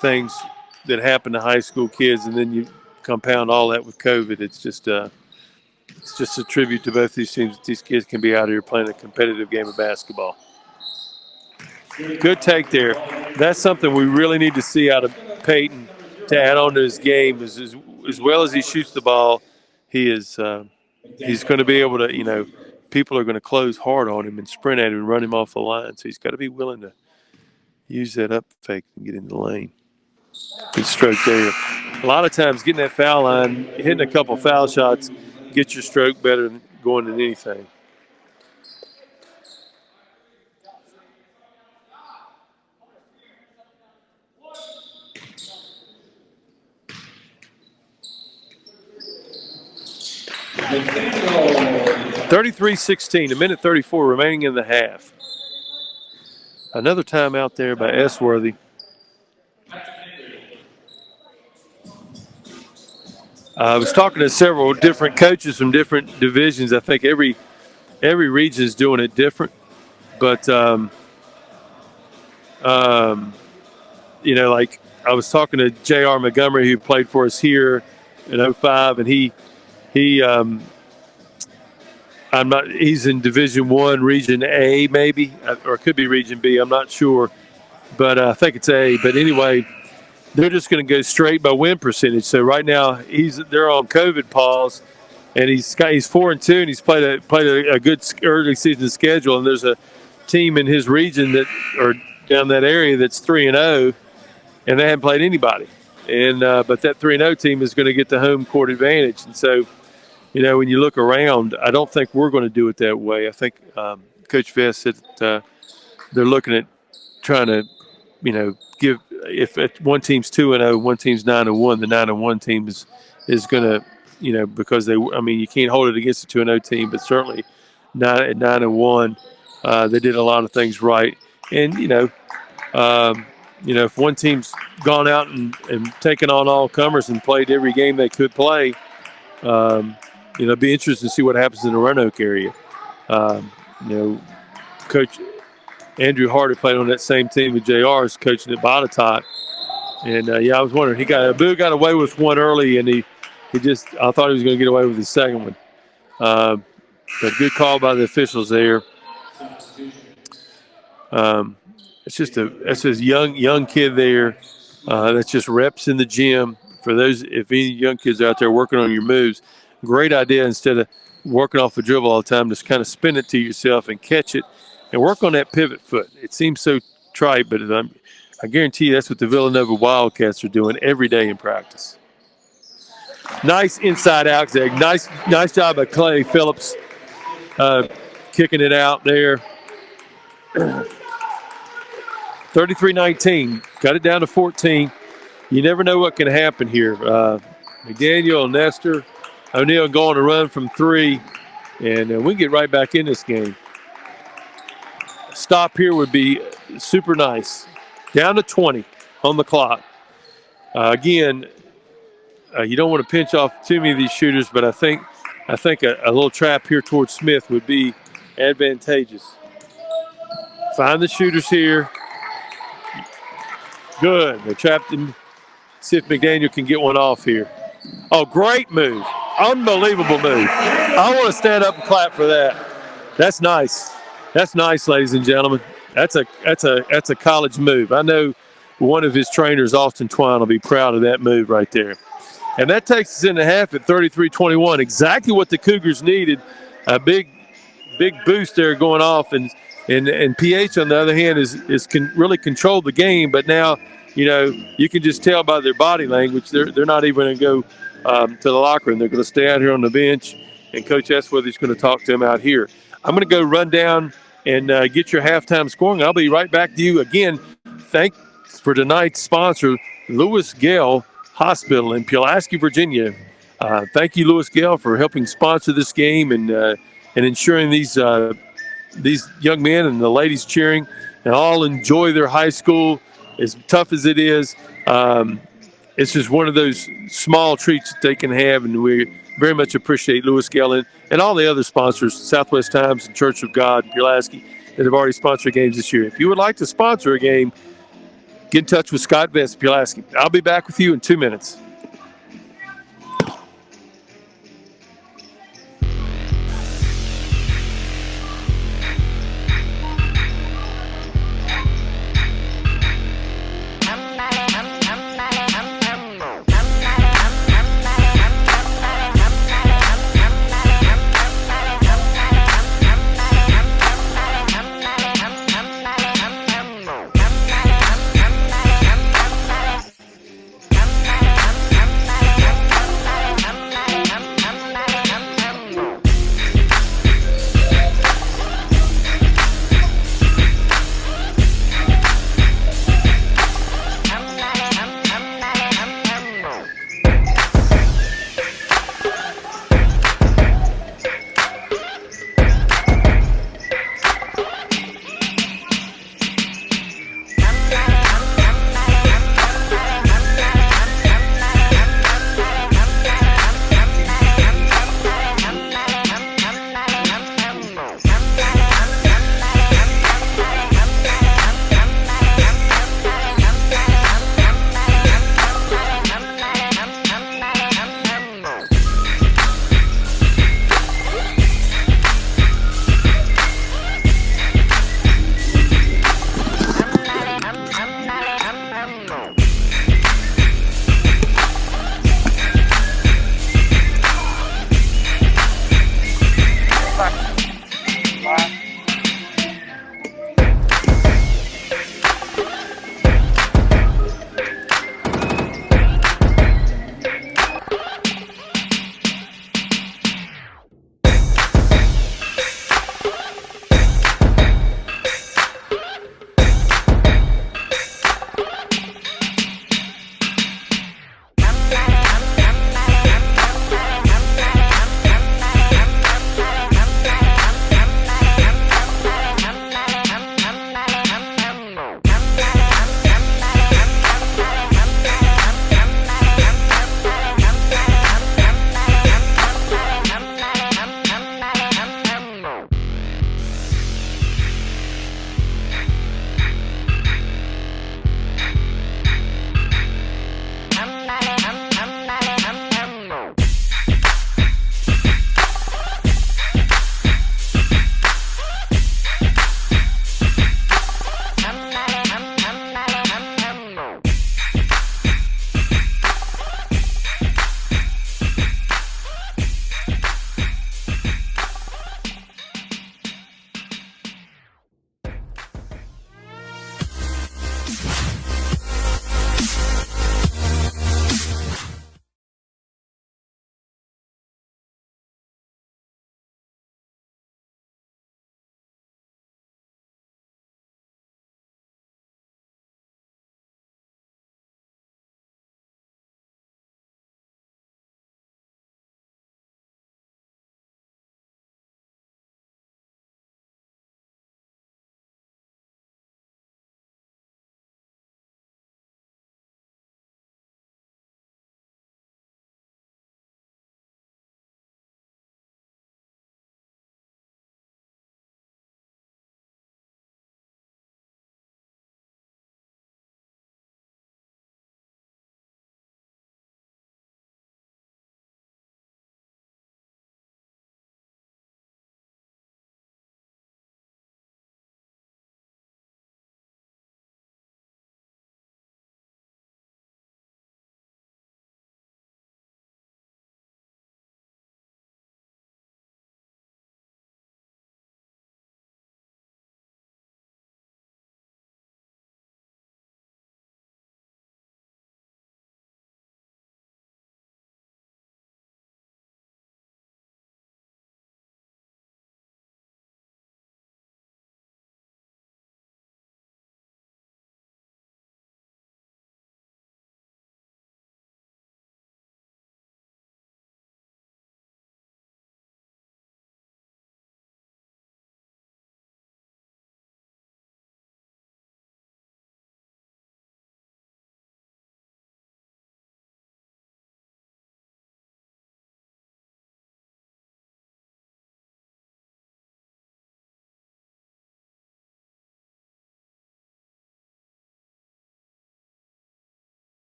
things that happen to high school kids, and then you compound all that with COVID. It's just a tribute to both these teams that these kids can be out here playing a competitive game of basketball. Good take there. That's something we really need to see out of Peyton to add on to his game. As well as he shoots the ball, he's going to be able to, people are going to close hard on him and sprint at him and run him off the line. So he's got to be willing to use that up fake and get in the lane. Good stroke there. A lot of times getting that foul line, hitting a couple foul shots, gets your stroke better than going than anything. (33-16), a minute 34 remaining in the half. Another timeout there by Esworthy. I was talking to several different coaches from different divisions. I think every region is doing it different, but like I was talking to J.R. Montgomery, who played for us here in 2005, and he's in Division I, Region A maybe, or it could be Region B. I'm not sure, but I think it's A. But anyway, they're just going to go straight by win percentage. So right now they're on COVID pause, and he's 4-2, and he's played a good early season schedule. And there's a team in his region that or down that area that's 3-0, and they haven't played anybody. And but that 3-0 team is going to get the home court advantage. And so, when you look around, I don't think we're going to do it that way. I think Coach Vest said that they're looking at trying to, give if one team's 2-0, one team's 9-1, the 9-1 team is going to, because you can't hold it against the 2-0 team, but certainly 9-1, they did a lot of things right. And if one team's gone out and taken on all comers and played every game they could play, it'd be interesting to see what happens in the Roanoke area. Coach Andrew Hardy played on that same team with JR is coaching at Botetourt. And, I was wondering, Boo got away with one early, and I thought he was going to get away with his second one. But good call by the officials there. That's a young kid there. That's just reps in the gym. For those, if any young kids out there working on your moves, great idea instead of working off a dribble all the time, just kind of spin it to yourself and catch it and work on that pivot foot. It seems so trite, but I guarantee you that's what the Villanova Wildcats are doing every day in practice. Nice inside out, Zach. Nice job by Clay Phillips kicking it out there. 33-19. Got it down to 14. You never know what can happen here. McDaniel and Nestor O'Neal going to run from three, and we can get right back in this game. Stop here would be super nice. Down to 20 on the clock. Again, you don't want to pinch off too many of these shooters, but I think a little trap here towards Smith would be advantageous. Find the shooters here. Good. They trapped him. See if McDaniel can get one off here. Oh, great move. Unbelievable move. I want to stand up and clap for that. That's nice. That's nice, ladies and gentlemen. That's a college move. I know one of his trainers, Austin Twine, will be proud of that move right there. And that takes us into half at 33-21. Exactly what the Cougars needed. A big boost there going off, and PH on the other hand can really control the game. But now, you can just tell by their body language they're not even going to go to the locker room. They're going to stay out here on the bench, and Coach Esworthy's going to talk to them out here. I'm going to go run down and get your halftime scoring. I'll be right back to you again. Thanks for tonight's sponsor, Lewis Gale Hospital in Pulaski, Virginia. Thank you, Lewis Gale, for helping sponsor this game and ensuring these young men and the ladies cheering and all enjoy their high school as tough as it is. It's just one of those small treats that they can have, and we very much appreciate Lewis Gale and all the other sponsors, Southwest Times and Church of God, Pulaski, that have already sponsored games this year. If you would like to sponsor a game, get in touch with Scott Vest, Pulaski. I'll be back with you in 2 minutes.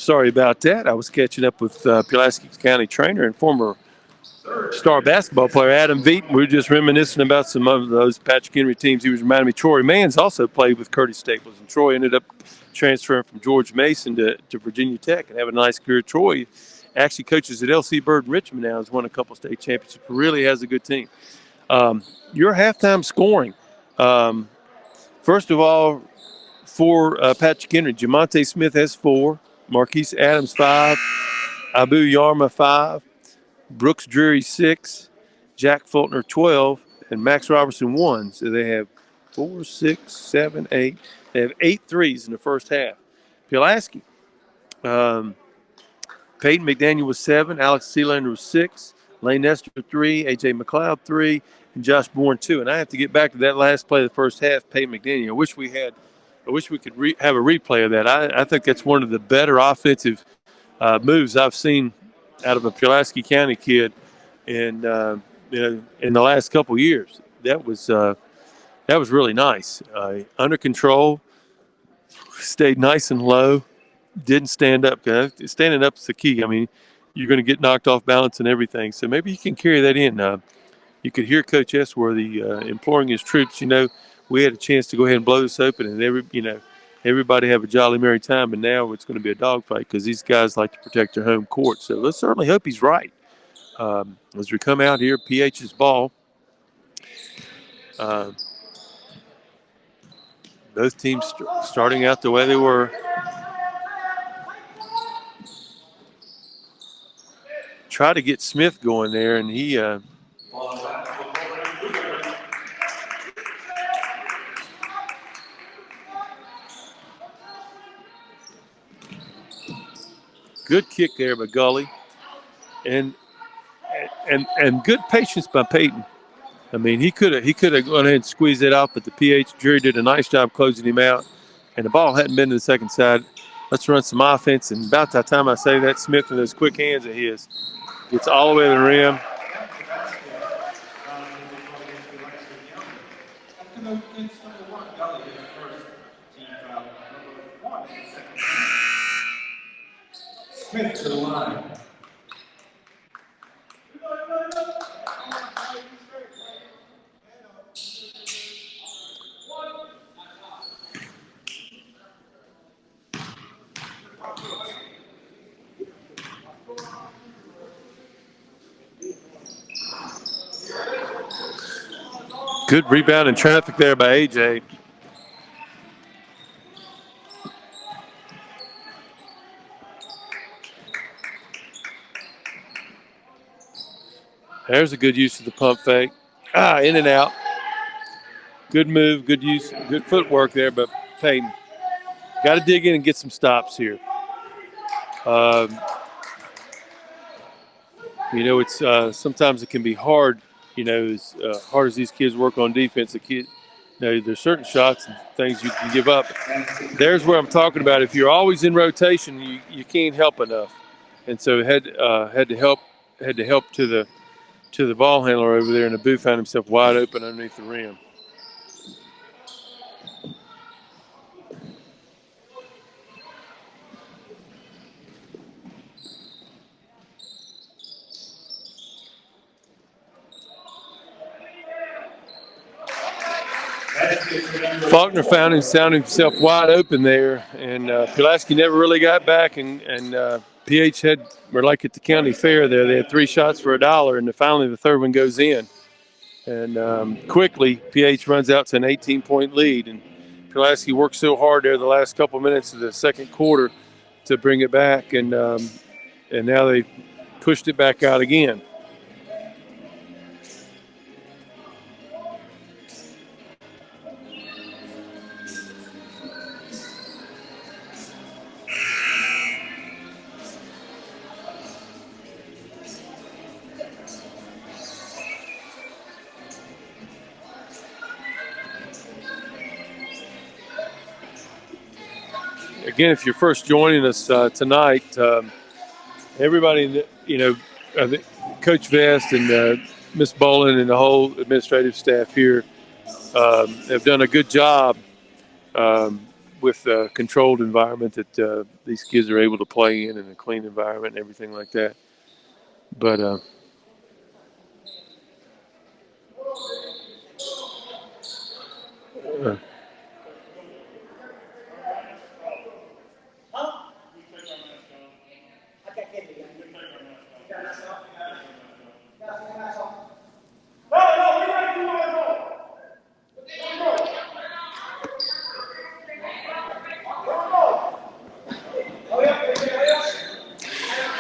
Sorry about that. I was catching up with Pulaski County trainer and former star basketball player Adam Veet. We were just reminiscing about some of those Patrick Henry teams. He was reminding me Troy Mans also played with Curtis Staples, and Troy ended up transferring from George Mason to Virginia Tech and having a nice career. Troy actually coaches at LC Bird in Richmond now, has won a couple state championships, really has a good team. Your halftime scoring, first of all, for Patrick Henry, Jamonte Smith has 4, Marquise Adams 5, Abu Yarma 5, Brooks Drury 6, Jack Fultner 12, and Max Robertson 1. So they have 4, 6, 7, 8. They have 8 threes in the first half. Pulaski, Peyton McDaniel was 7, Alex Sealander was 6, Lane Nestor 3, AJ McLeod 3, and Josh Bourne 2. And I have to get back to that last play of the first half, Peyton McDaniel. I wish we could have a replay of that. I think that's one of the better offensive moves I've seen out of a Pulaski County kid in the last couple of years. That was really nice. Under control, stayed nice and low, didn't stand up. Standing up is the key. I mean, you're going to get knocked off balance and everything. So maybe you can carry that in. You could hear Coach Esworthy imploring his troops. We had a chance to go ahead and blow this open, and everybody have a jolly merry time. And now it's going to be a dogfight because these guys like to protect their home court. So let's certainly hope he's right. As we come out here, PH's ball. Both teams starting out the way they were. Try to get Smith going there, and he good kick there by Gully, and good patience by Peyton. I mean, he could have gone ahead and squeezed it out, but the PH jury did a nice job closing him out, and the ball hadn't been to the second side. Let's run some offense, and about that time I say that, Smith with those quick hands of his gets all the way to the rim. Smith to the line. Good rebound in traffic there by AJ. There's a good use of the pump fake. In and out. Good move, good use, good footwork there, but Peyton got to dig in and get some stops here. It's sometimes it can be hard. As hard as these kids work on defense, there's certain shots and things you can give up. There's where I'm talking about. If you're always in rotation, you can't help enough, and so had to help to the ball handler over there, and the boo found himself wide open underneath the rim. Faulkner found himself wide open there, and Pulaski never really got back, and PH were like at the county fair there. They had 3 shots for $1, and finally the third one goes in. And quickly, PH runs out to an 18-point lead, and Pulaski worked so hard there the last couple minutes of the second quarter to bring it back, and now they pushed it back out again. Again, if you're first joining us tonight, everybody, Coach Vest and Miss Bolin and the whole administrative staff here have done a good job with a controlled environment that these kids are able to play in, and a clean environment and everything like that. But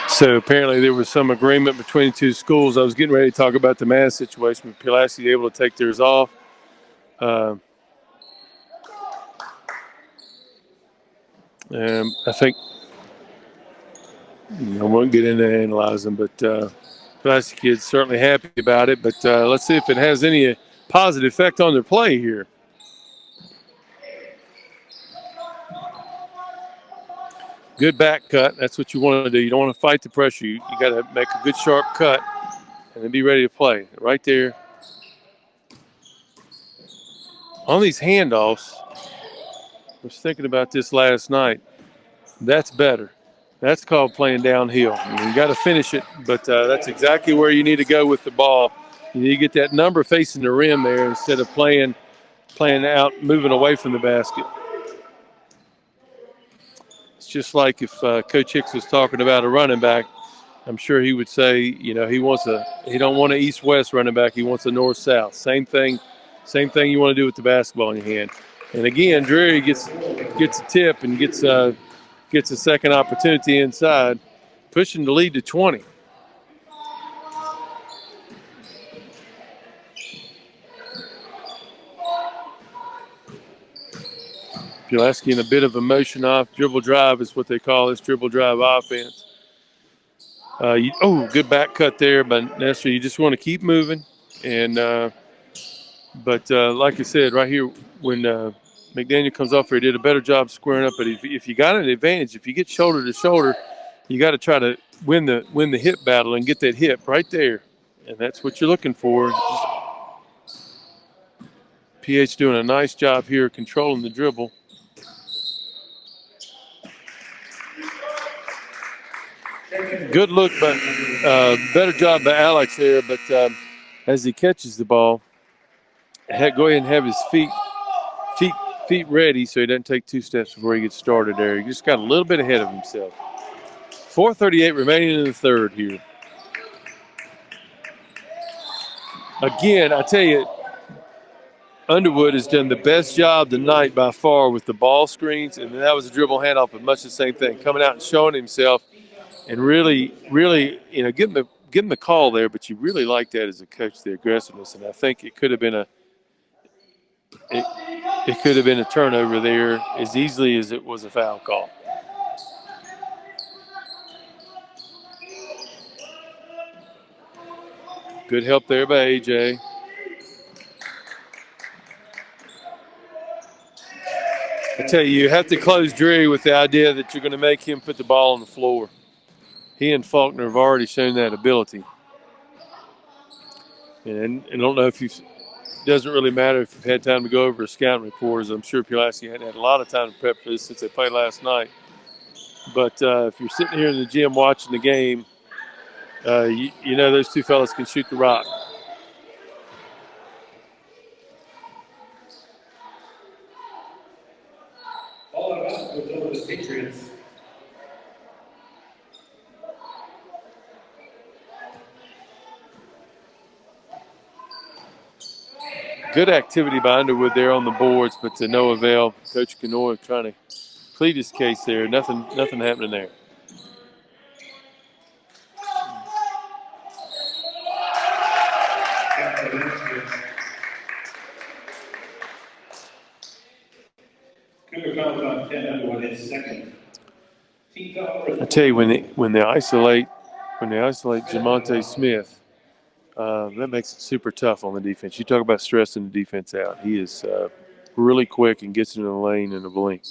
so apparently there was some agreement between the two schools. I was getting ready to talk about the mask situation, but Pulaski able to take theirs off. I think I won't get into analyzing, but Pulaski kids certainly happy about it. But let's see if it has any positive effect on their play here. Good back cut. That's what you want to do. You don't want to fight the pressure. You got to make a good sharp cut and then be ready to play. Right there. On these handoffs, I was thinking about this last night. That's better. That's called playing downhill. I mean, you got to finish it, but that's exactly where you need to go with the ball. You need to get that number facing the rim there instead of playing out, moving away from the basket. It's just like if Coach Hicks was talking about a running back, I'm sure he would say, he don't want an east-west running back. He wants a north-south. Same thing you want to do with the basketball in your hand. And again, Drury gets a tip and gets a second opportunity inside, pushing the lead to 20. Pulaski in a bit of a motion off. Dribble drive is what they call this, dribble drive offense. Good back cut there by Nestor. You just want to keep moving. And but like I said, right here, when McDaniel comes off here, he did a better job squaring up. But if you got an advantage, if you get shoulder to shoulder, you got to try to win the hip battle and get that hip right there. And that's what you're looking for. PH doing a nice job here controlling the dribble. Good look, but better job by Alex there. But as he catches the ball, go ahead and have his feet ready so he doesn't take two steps before he gets started there. He just got a little bit ahead of himself. 4:38 remaining in the third here. Again, I tell you, Underwood has done the best job tonight by far with the ball screens, and that was a dribble handoff, but much the same thing. Coming out and showing himself and really, getting the call there, but you really like that as a coach, the aggressiveness, and I think it could have been a turnover there as easily as it was a foul call. Good help there by AJ. I tell you have to close Drury with the idea that you're going to make him put the ball on the floor. He and Faulkner have already shown that ability. And I don't know if it doesn't really matter if you've had time to go over a scouting report, as I'm sure Pulaski hadn't had a lot of time to prep for this since they played last night. But if you're sitting here in the gym watching the game, you know those two fellas can shoot the rock. All of us will go to the Patriots. Good activity by Underwood there on the boards, but to no avail. Coach Kanoy trying to plead his case there. Nothing happening there. I tell you, when they isolate Jamonte Smith, that makes it super tough on the defense. You talk about stressing the defense out. He is really quick and gets into the lane in a blink.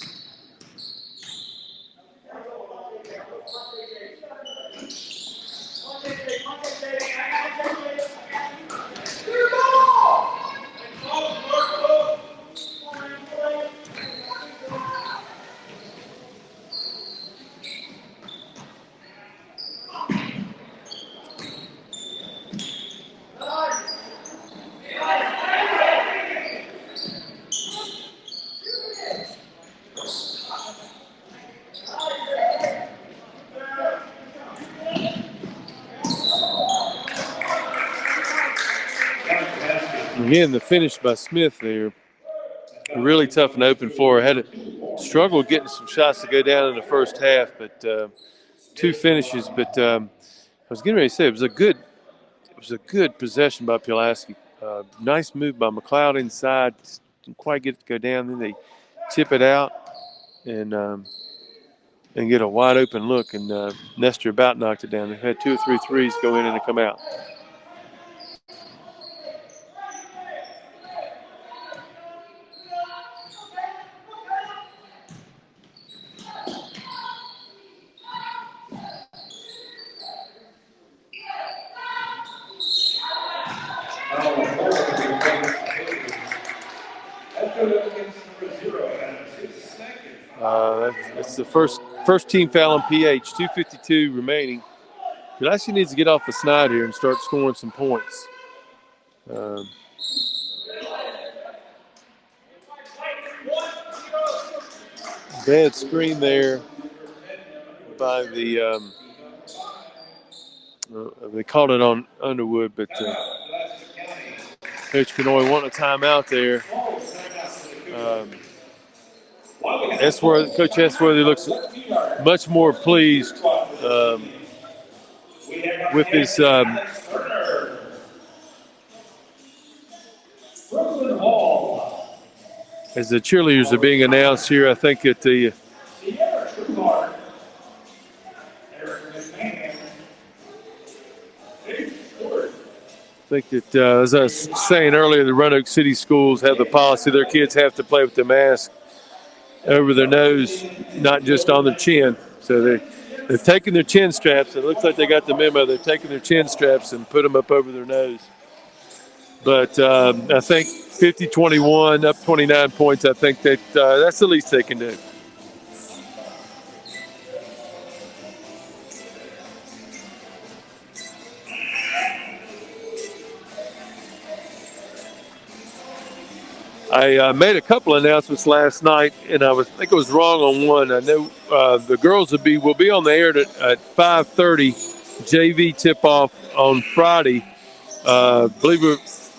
Again, the finish by Smith there, really tough and open floor. Had to struggle getting some shots to go down in the first half, but two finishes. But I was getting ready to say it was a good possession by Pulaski. Nice move by McLeod inside. Didn't quite get it to go down. Then they tip it out and get a wide open look. And Nestor about knocked it down. They had 2 or 3 threes go in and come out. That's the first team foul on PH. 2:52 remaining. Pulaski needs to get off the snide here and start scoring some points. Bad screen there by the they called it on Underwood, but Coach Kenoy wanting a timeout there. Coach Esworthy looks much more pleased with his as the cheerleaders are being announced here. I think at the as I was saying earlier, the Roanoke City schools have the policy their kids have to play with the mask over their nose, not just on their chin. So they're taking their chin straps. It looks like they got the memo. They're taking their chin straps and put them up over their nose. But I think 50-21, up 29 points, I think that's the least they can do. I made a couple announcements last night, and I think I was wrong on one. I know the girls will be on the air at 5:30 JV tip-off on Friday. Believe it,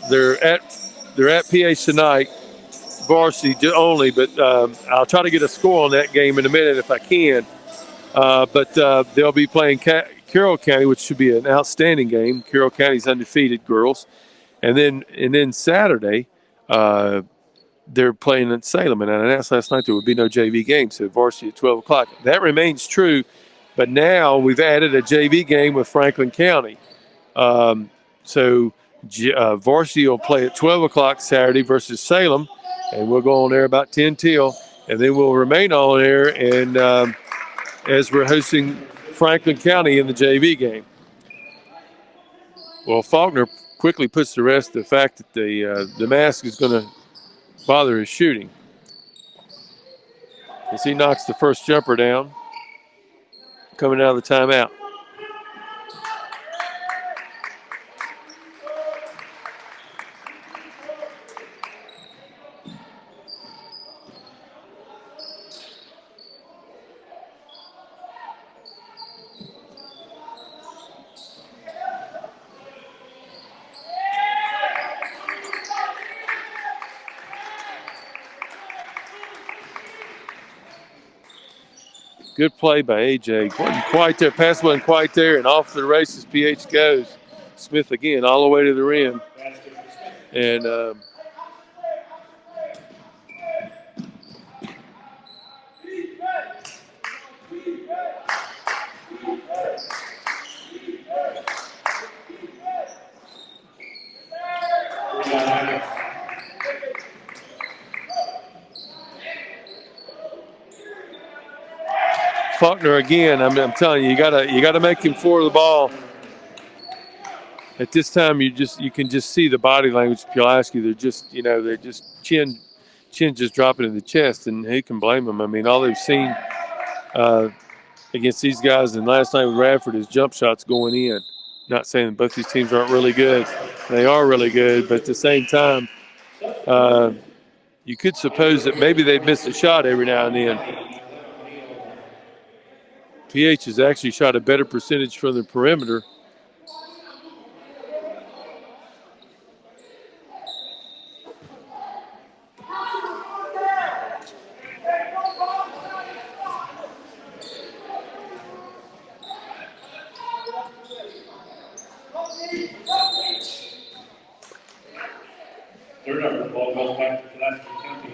they're at PH tonight, varsity only. But I'll try to get a score on that game in a minute if I can. But they'll be playing Carroll County, which should be an outstanding game. Carroll County's undefeated girls, and then Saturday. They're playing at Salem, and I announced last night there would be no JV game, so varsity at 12 o'clock. That remains true, but now we've added a JV game with Franklin County. So varsity will play at 12 o'clock Saturday versus Salem, and we'll go on there about 10 till, and then we'll remain on air and as we're hosting Franklin County in the JV game. Well, Faulkner quickly puts to rest the fact that the mask is going to bother his shooting as he knocks the first jumper down coming out of the timeout. Good play by AJ. Wasn't quite there. Pass wasn't quite there, and off to the races PH goes. Smith again all the way to the rim. And Faulkner again. I'm telling you, you gotta make him for the ball. At this time, you can just see the body language of Pulaski. They're just chin just dropping in the chest, and who can blame them? I mean, all they've seen against these guys, and last night with Radford, is jump shots going in. Not saying that both these teams aren't really good. They are really good, but at the same time, you could suppose that maybe they've missed a shot every now and then. PH has actually shot a better percentage from the perimeter. Third over, the ball goes back to Pulaski County.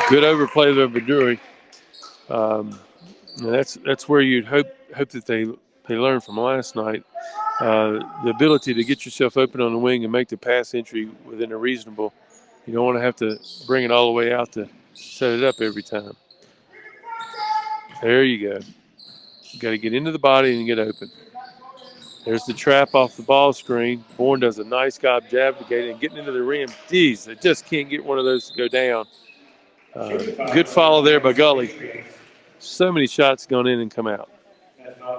Good overplay there by Drury. And that's where you'd hope that they learned from last night. The ability to get yourself open on the wing and make the pass entry within a reasonable. You don't want to have to bring it all the way out to set it up every time. There you go. You got to get into the body and get open. There's the trap off the ball screen. Bourne does a nice job navigating and getting into the rim. Geez, they just can't get one of those to go down. Good follow there by Gully. So many shots gone in and come out. Number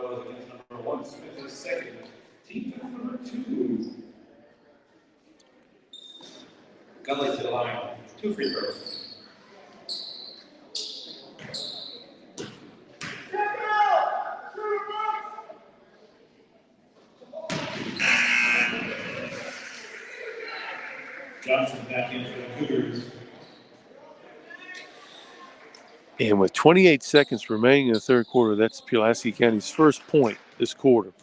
1, Smith is second. Team number 2. Gully to the line. 2 free throws. Johnson back in for the Cougars. And with 28 seconds remaining in the third quarter, that's Pulaski County's first point this quarter.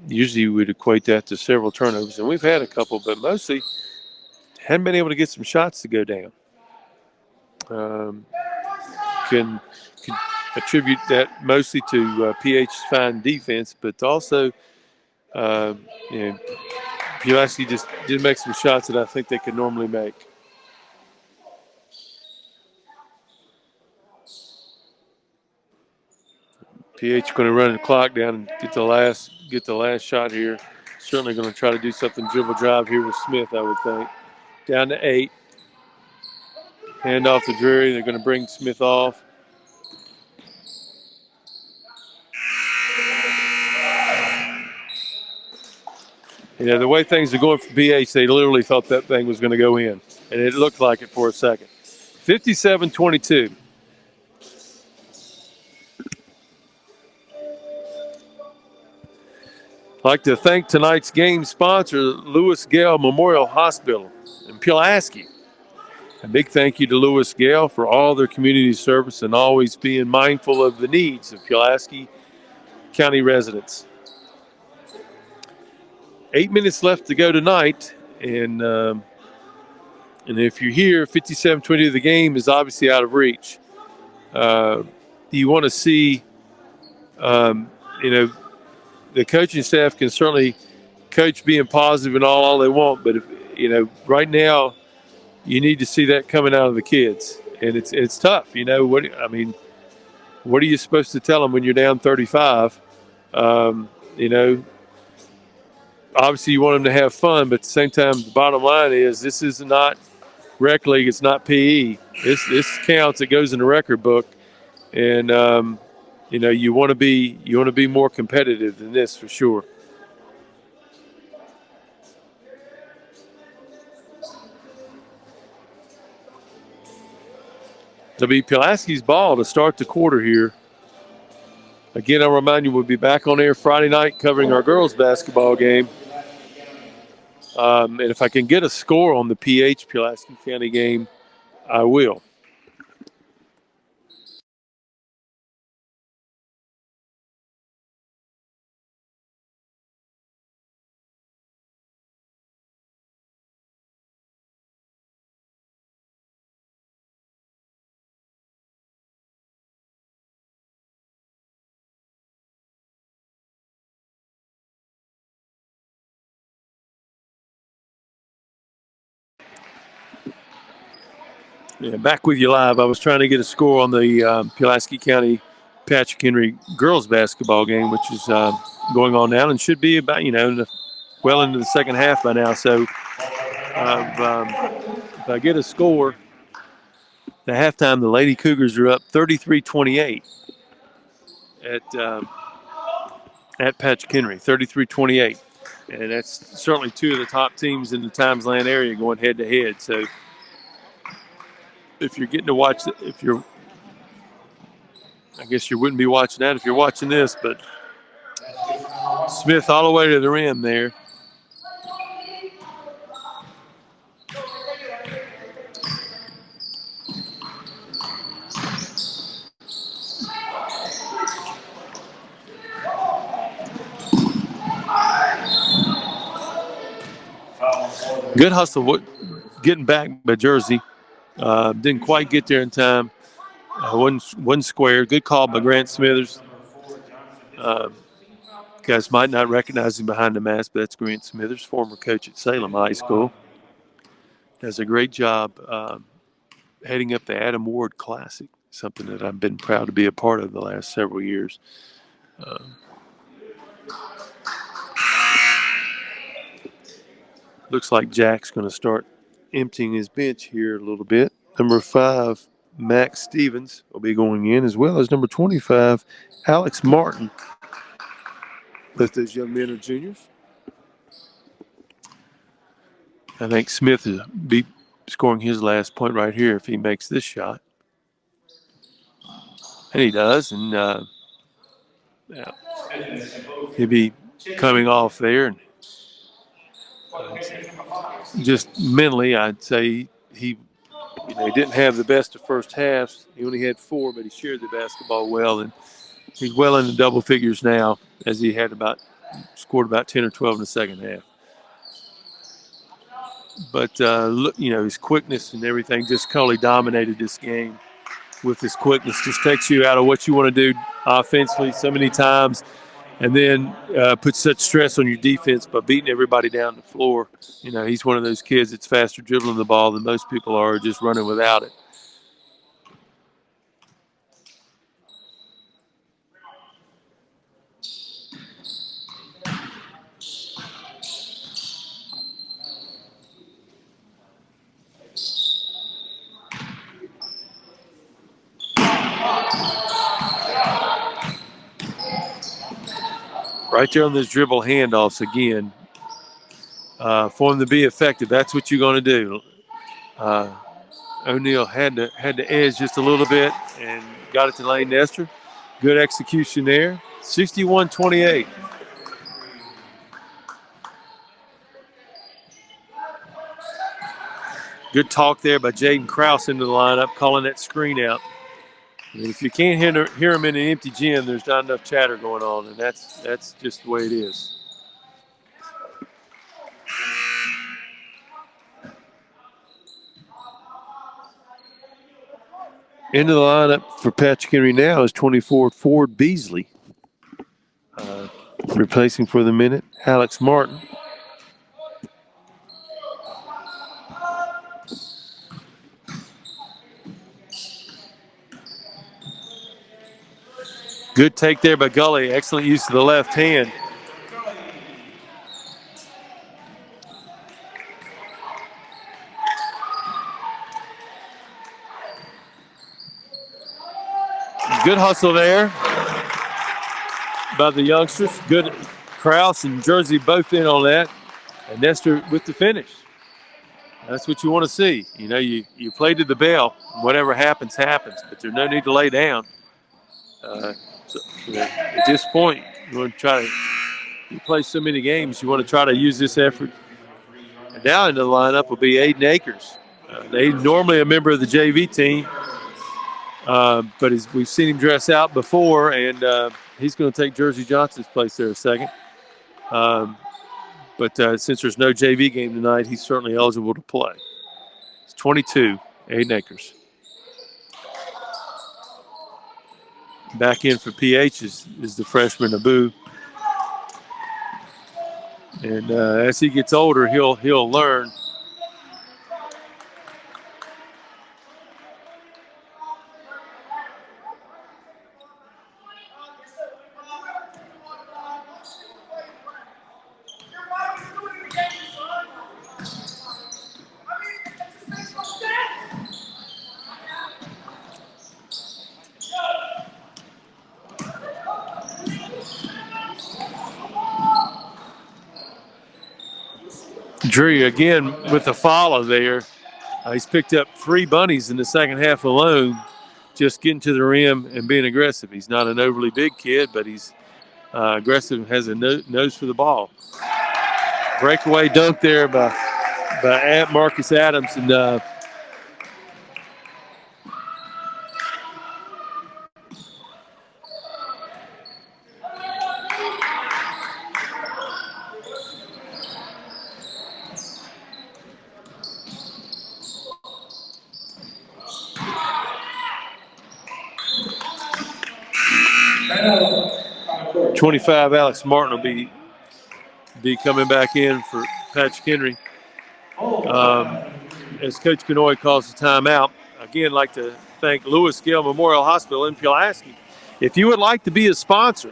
Usually we'd equate that to several turnovers, and we've had a couple, but mostly hadn't been able to get some shots to go down. Can attribute that mostly to PH's fine defense, but also Pulaski just did make some shots that I think they could normally make. PH going to run the clock down and get the last shot here. Certainly going to try to do something dribble drive here with Smith, I would think. Down to 8. Hand off to Drury. They're going to bring Smith off. The way things are going for PH, they literally thought that thing was going to go in, and it looked like it for a second. 57-22. I'd like to thank tonight's game sponsor, Lewis Gale Memorial Hospital in Pulaski. A big thank you to Lewis Gale for all their community service and always being mindful of the needs of Pulaski County residents. 8 minutes left to go tonight, and if you're here, 57-20, the game is obviously out of reach. You want to see, the coaching staff can certainly coach being positive and all they want, but right now you need to see that coming out of the kids, and it's tough. What are you supposed to tell them when you're down 35? Obviously you want them to have fun, but at the same time, the bottom line is this is not rec league. It's not PE. This counts. It goes in the record book, and you want to be more competitive than this for sure. It'll be Pulaski's ball to start the quarter here. Again, I'll remind you, we'll be back on air Friday night covering our girls basketball game. And if I can get a score on the PH Pulaski County game, I will. Yeah, back with you live. I was trying to get a score on the Pulaski County Patrick Henry girls basketball game, which is going on now and should be about, well into the second half by now. So if I get a score, at halftime, the Lady Cougars are up 33-28 at Patrick Henry, 33-28. And that's certainly two of the top teams in the Timesland area going head-to-head. So if you're getting to watch, I guess you wouldn't be watching that if you're watching this, but Smith all the way to the rim there. Good hustle getting back by Jersey. Didn't quite get there in time. One square. Good call by Grant Smithers. Guys might not recognize him behind the mask, but that's Grant Smithers, former coach at Salem High School. Does a great job heading up the Adam Ward Classic, something that I've been proud to be a part of the last several years. Looks like Jack's going to start emptying his bench here a little bit. Number 5, Max Stevens will be going in, as well as number 25, Alex Martin. Both those young men are juniors. I think Smith will be scoring his last point right here if he makes this shot. And he does, and he'll be coming off there. And just mentally, I'd say he didn't have the best of first halves. He only had 4, but he shared the basketball well, and he's well into double figures now, as he had scored about 10 or 12 in the second half. But his quickness and everything just totally dominated this game. With his quickness, just takes you out of what you want to do offensively so many times, and then puts such stress on your defense by beating everybody down the floor. He's one of those kids that's faster dribbling the ball than most people are, just running without it. Right there on those dribble handoffs again, for them to be effective, that's what you're going to do. O'Neal had to edge just a little bit and got it to Lane Nestor. Good execution there. 61-28. Good talk there by Jaden Krause into the lineup, calling that screen out. If you can't hear him in an empty gym, there's not enough chatter going on, and that's just the way it is. Into the lineup for Patrick Henry now is 24 Ford Beasley. Replacing for the minute, Alex Martin. Good take there by Gully. Excellent use of the left hand. Good hustle there by the youngsters. Good. Krause and Jersey both in on that. And Nestor with the finish. That's what you want to see. You play to the bell. Whatever happens, happens. But there's no need to lay down. At this point, you want to you play so many games, you want to try to use this effort. And now into the lineup will be Aiden Akers. Aiden's normally a member of the JV team, but we've seen him dress out before, and he's going to take Jersey Johnson's place there a second. But since there's no JV game tonight, he's certainly eligible to play. It's 22, Aiden Akers. Back in for PH is the freshman Abu. And as he gets older, he'll learn. Drury again with the follow there. He's picked up 3 bunnies in the second half alone, just getting to the rim and being aggressive. He's not an overly big kid, but he's aggressive and has a nose for the ball. Breakaway dunk there by Marcus Adams. And .25 Alex Martin will be coming back in for Patrick Henry. As Coach Kanoy calls the timeout. Again, I'd like to thank Lewis Gale Memorial Hospital in Pulaski. If you would like to be a sponsor,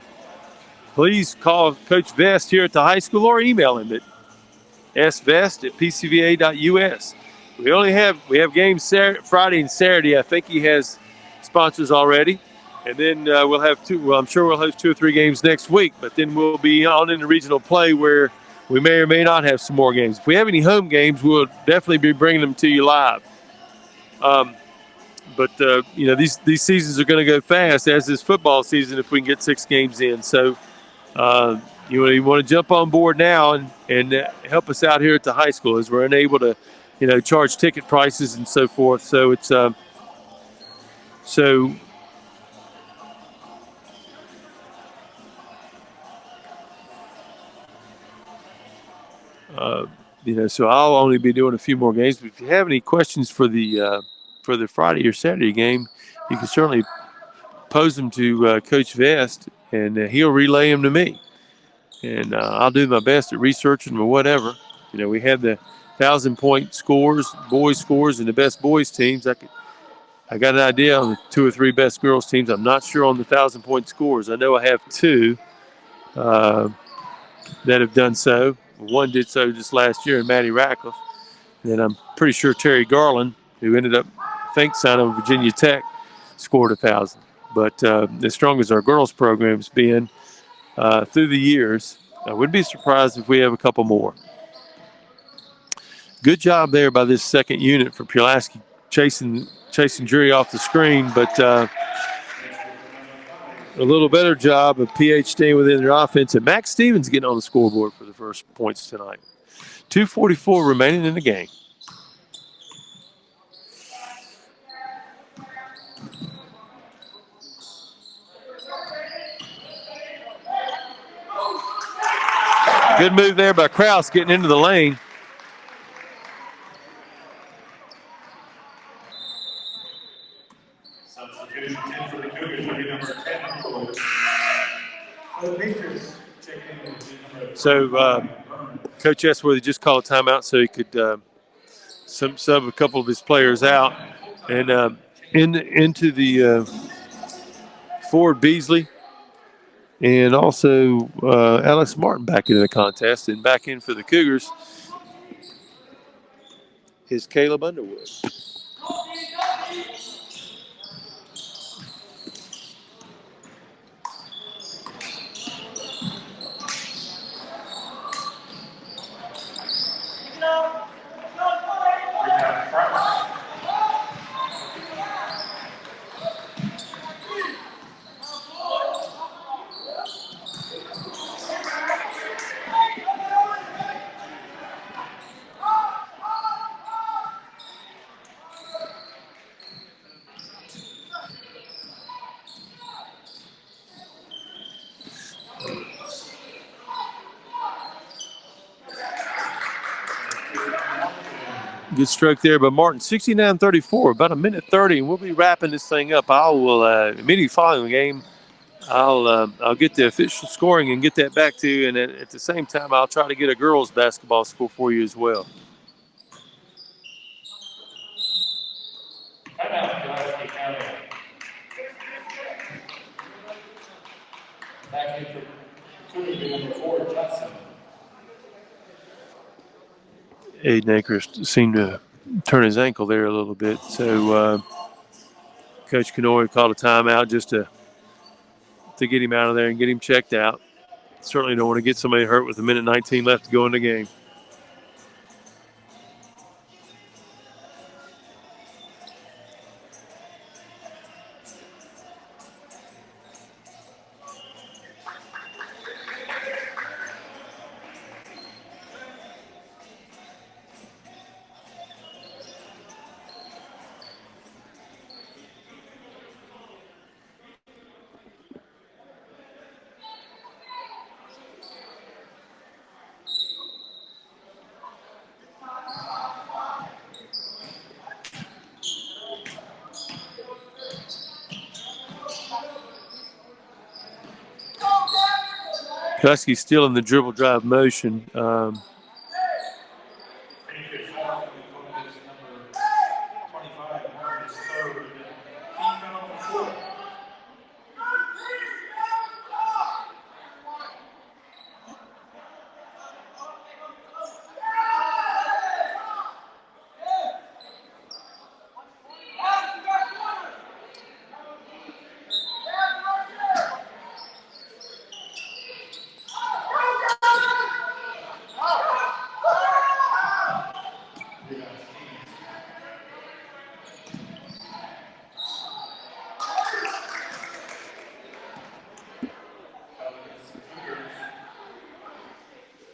please call Coach Vest here at the high school or email him at svest@pcva.us. We have games Friday and Saturday. I think he has sponsors already. And then we'll have I'm sure we'll host 2 or 3 games next week, but then we'll be on in the regional play where we may or may not have some more games. If we have any home games, we'll definitely be bringing them to you live. But these seasons are going to go fast, as is football season, if we can get 6 games in. So you want to jump on board now and help us out here at the high school, as we're unable to, charge ticket prices and so forth. So it's so I'll only be doing a few more games. But if you have any questions for the Friday or Saturday game, you can certainly pose them to Coach Vest, and he'll relay them to me. And I'll do my best at researching them or whatever. We have the 1,000-point scores, boys scores, and the best boys teams. I got an idea on the 2 or 3 best girls teams. I'm not sure on the 1,000-point scores. I know I have 2 that have done so. One did so just last year, and Maddie Ratcliffe. And then I'm pretty sure Terry Garland, who ended up, I think, signing with Virginia Tech, scored 1,000. But as strong as our girls' program's been through the years, I would be surprised if we have a couple more. Good job there by this second unit for Pulaski, chasing Drury off the screen, but a little better job of PH staying within their offense, and Max Stevens getting on the scoreboard for the first points tonight. 2:44 remaining in the game. Good move there by Krause getting into the lane. Substitution 10 for the Cougars, number 10. For the Patriots, checking in with So Coach Esworthy just called a timeout so he could sub a couple of his players out, and into the Ford Beasley and also Alex Martin back into the contest, and back in for the Cougars is Caleb Underwood. Good stroke there by Martin. 69-34, about a minute 30, and we'll be wrapping this thing up. I will immediately following the game, I'll get the official scoring and get that back to you, and at the same time, I'll try to get a girls' basketball score for you as well. back in for Cougar, number 4, Johnson. Aiden Akers seemed to turn his ankle there a little bit. So Coach Kanoy called a timeout just to get him out of there and get him checked out. Certainly don't want to get somebody hurt with a minute 19 left to go in the game. Pulaski's still in the dribble drive motion.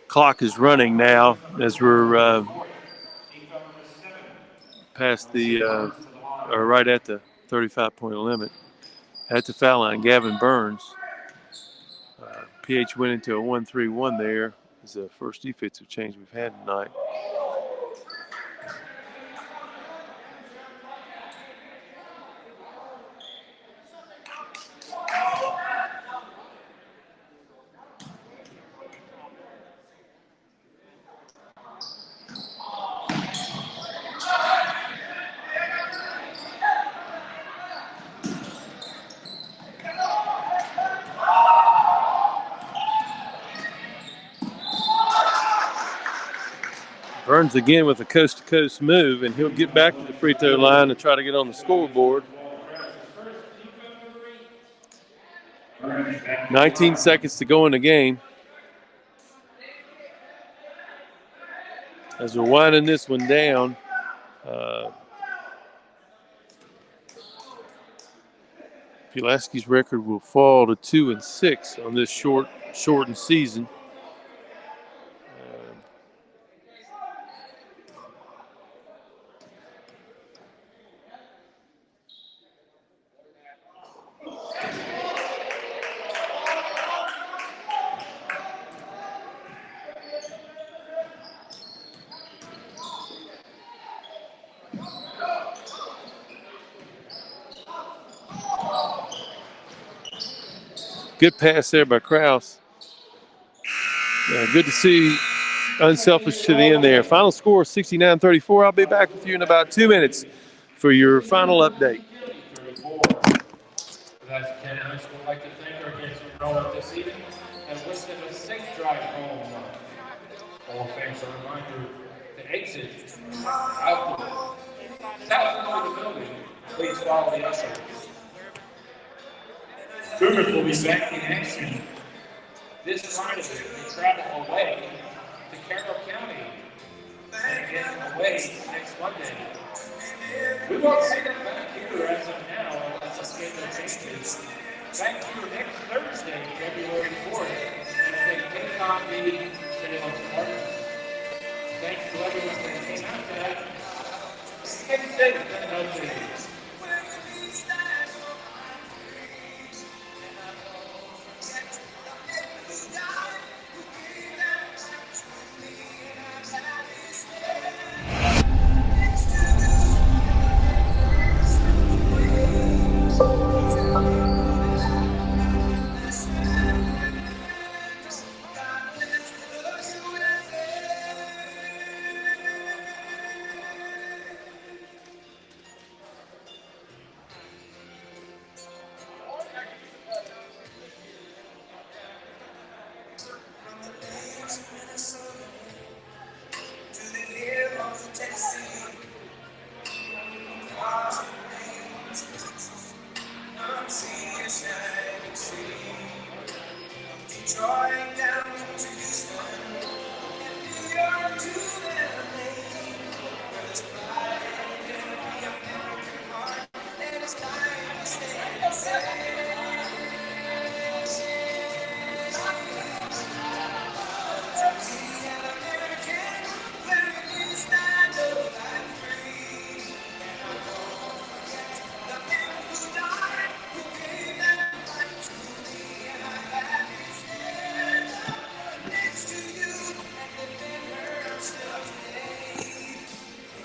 Clock is running now as we're past the, or right at the 35-point limit. At the foul line, Gavin Burns. PH went into a 1-3-1 there. It's the first defensive change we've had tonight. Burns again with a coast-to-coast move, and he'll get back to the free throw line to try to get on the scoreboard. 19 seconds to go in the game. As we're winding this one down, Pulaski's record will fall to 2-6 on this shortened season. Good pass there by Krause. Good to see unselfish to the end there. Final score 69-34. I'll be back with you in about 2 minutes for your final update. Pulaski County High School would like to thank our guests for enrollment this evening and wish them a safe drive home. All fans, a reminder to exit out the south end of the building. Please follow the ushers. Cougars will be back in action this Friday. They travel away to Carroll County and again away next Monday. We won't see them back here as of now unless the schedule changes. Back here next Thursday, February 4th, as they take on the Salem Spartans. Thanks to everyone that came out tonight. Stay safe and healthy.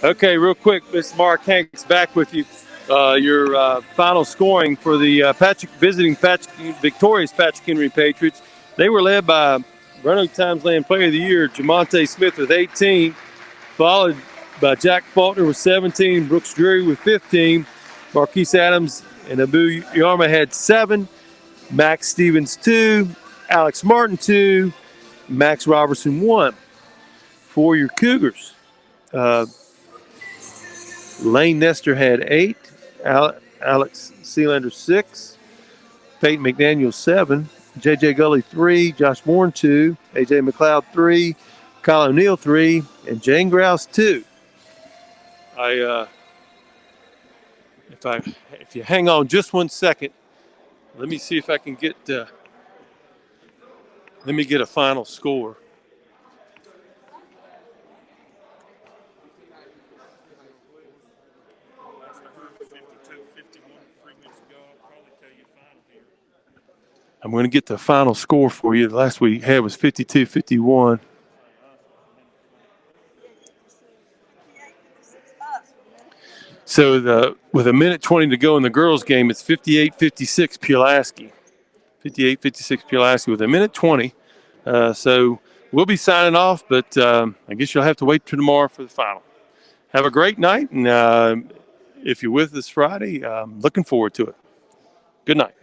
Okay, real quick, Mr. Mark Hanks back with you. Your final scoring for the victorious Patrick Henry Patriots. They were led by Roanoke Times-Land Player of the Year, Jamonte Smith with 18, followed by Jack Faulkner with 17, Brooks Drury with 15, Marquise Adams and Abu Yarma had 7, Max Stevens 2, Alex Martin 2, Max Robertson 1. For your Cougars, Lane Nestor had 8, Alex Sealander 6, Peyton McDaniel 7, J.J. Gully 3, Josh Bourne 2, A.J. McLeod 3, Kyle O'Neill 3, and Jane Grouse 2. If you hang on just 1 second, let me see if I can get let me get a final score. I'm going to get the final score for you. The last we had was 52-51. So with a minute 20 to go in the girls' game, it's 58-56 Pulaski. 58-56 Pulaski with a minute 20. So we'll be signing off, but I guess you'll have to wait till tomorrow for the final. Have a great night, and if you're with us Friday, looking forward to it. Good night.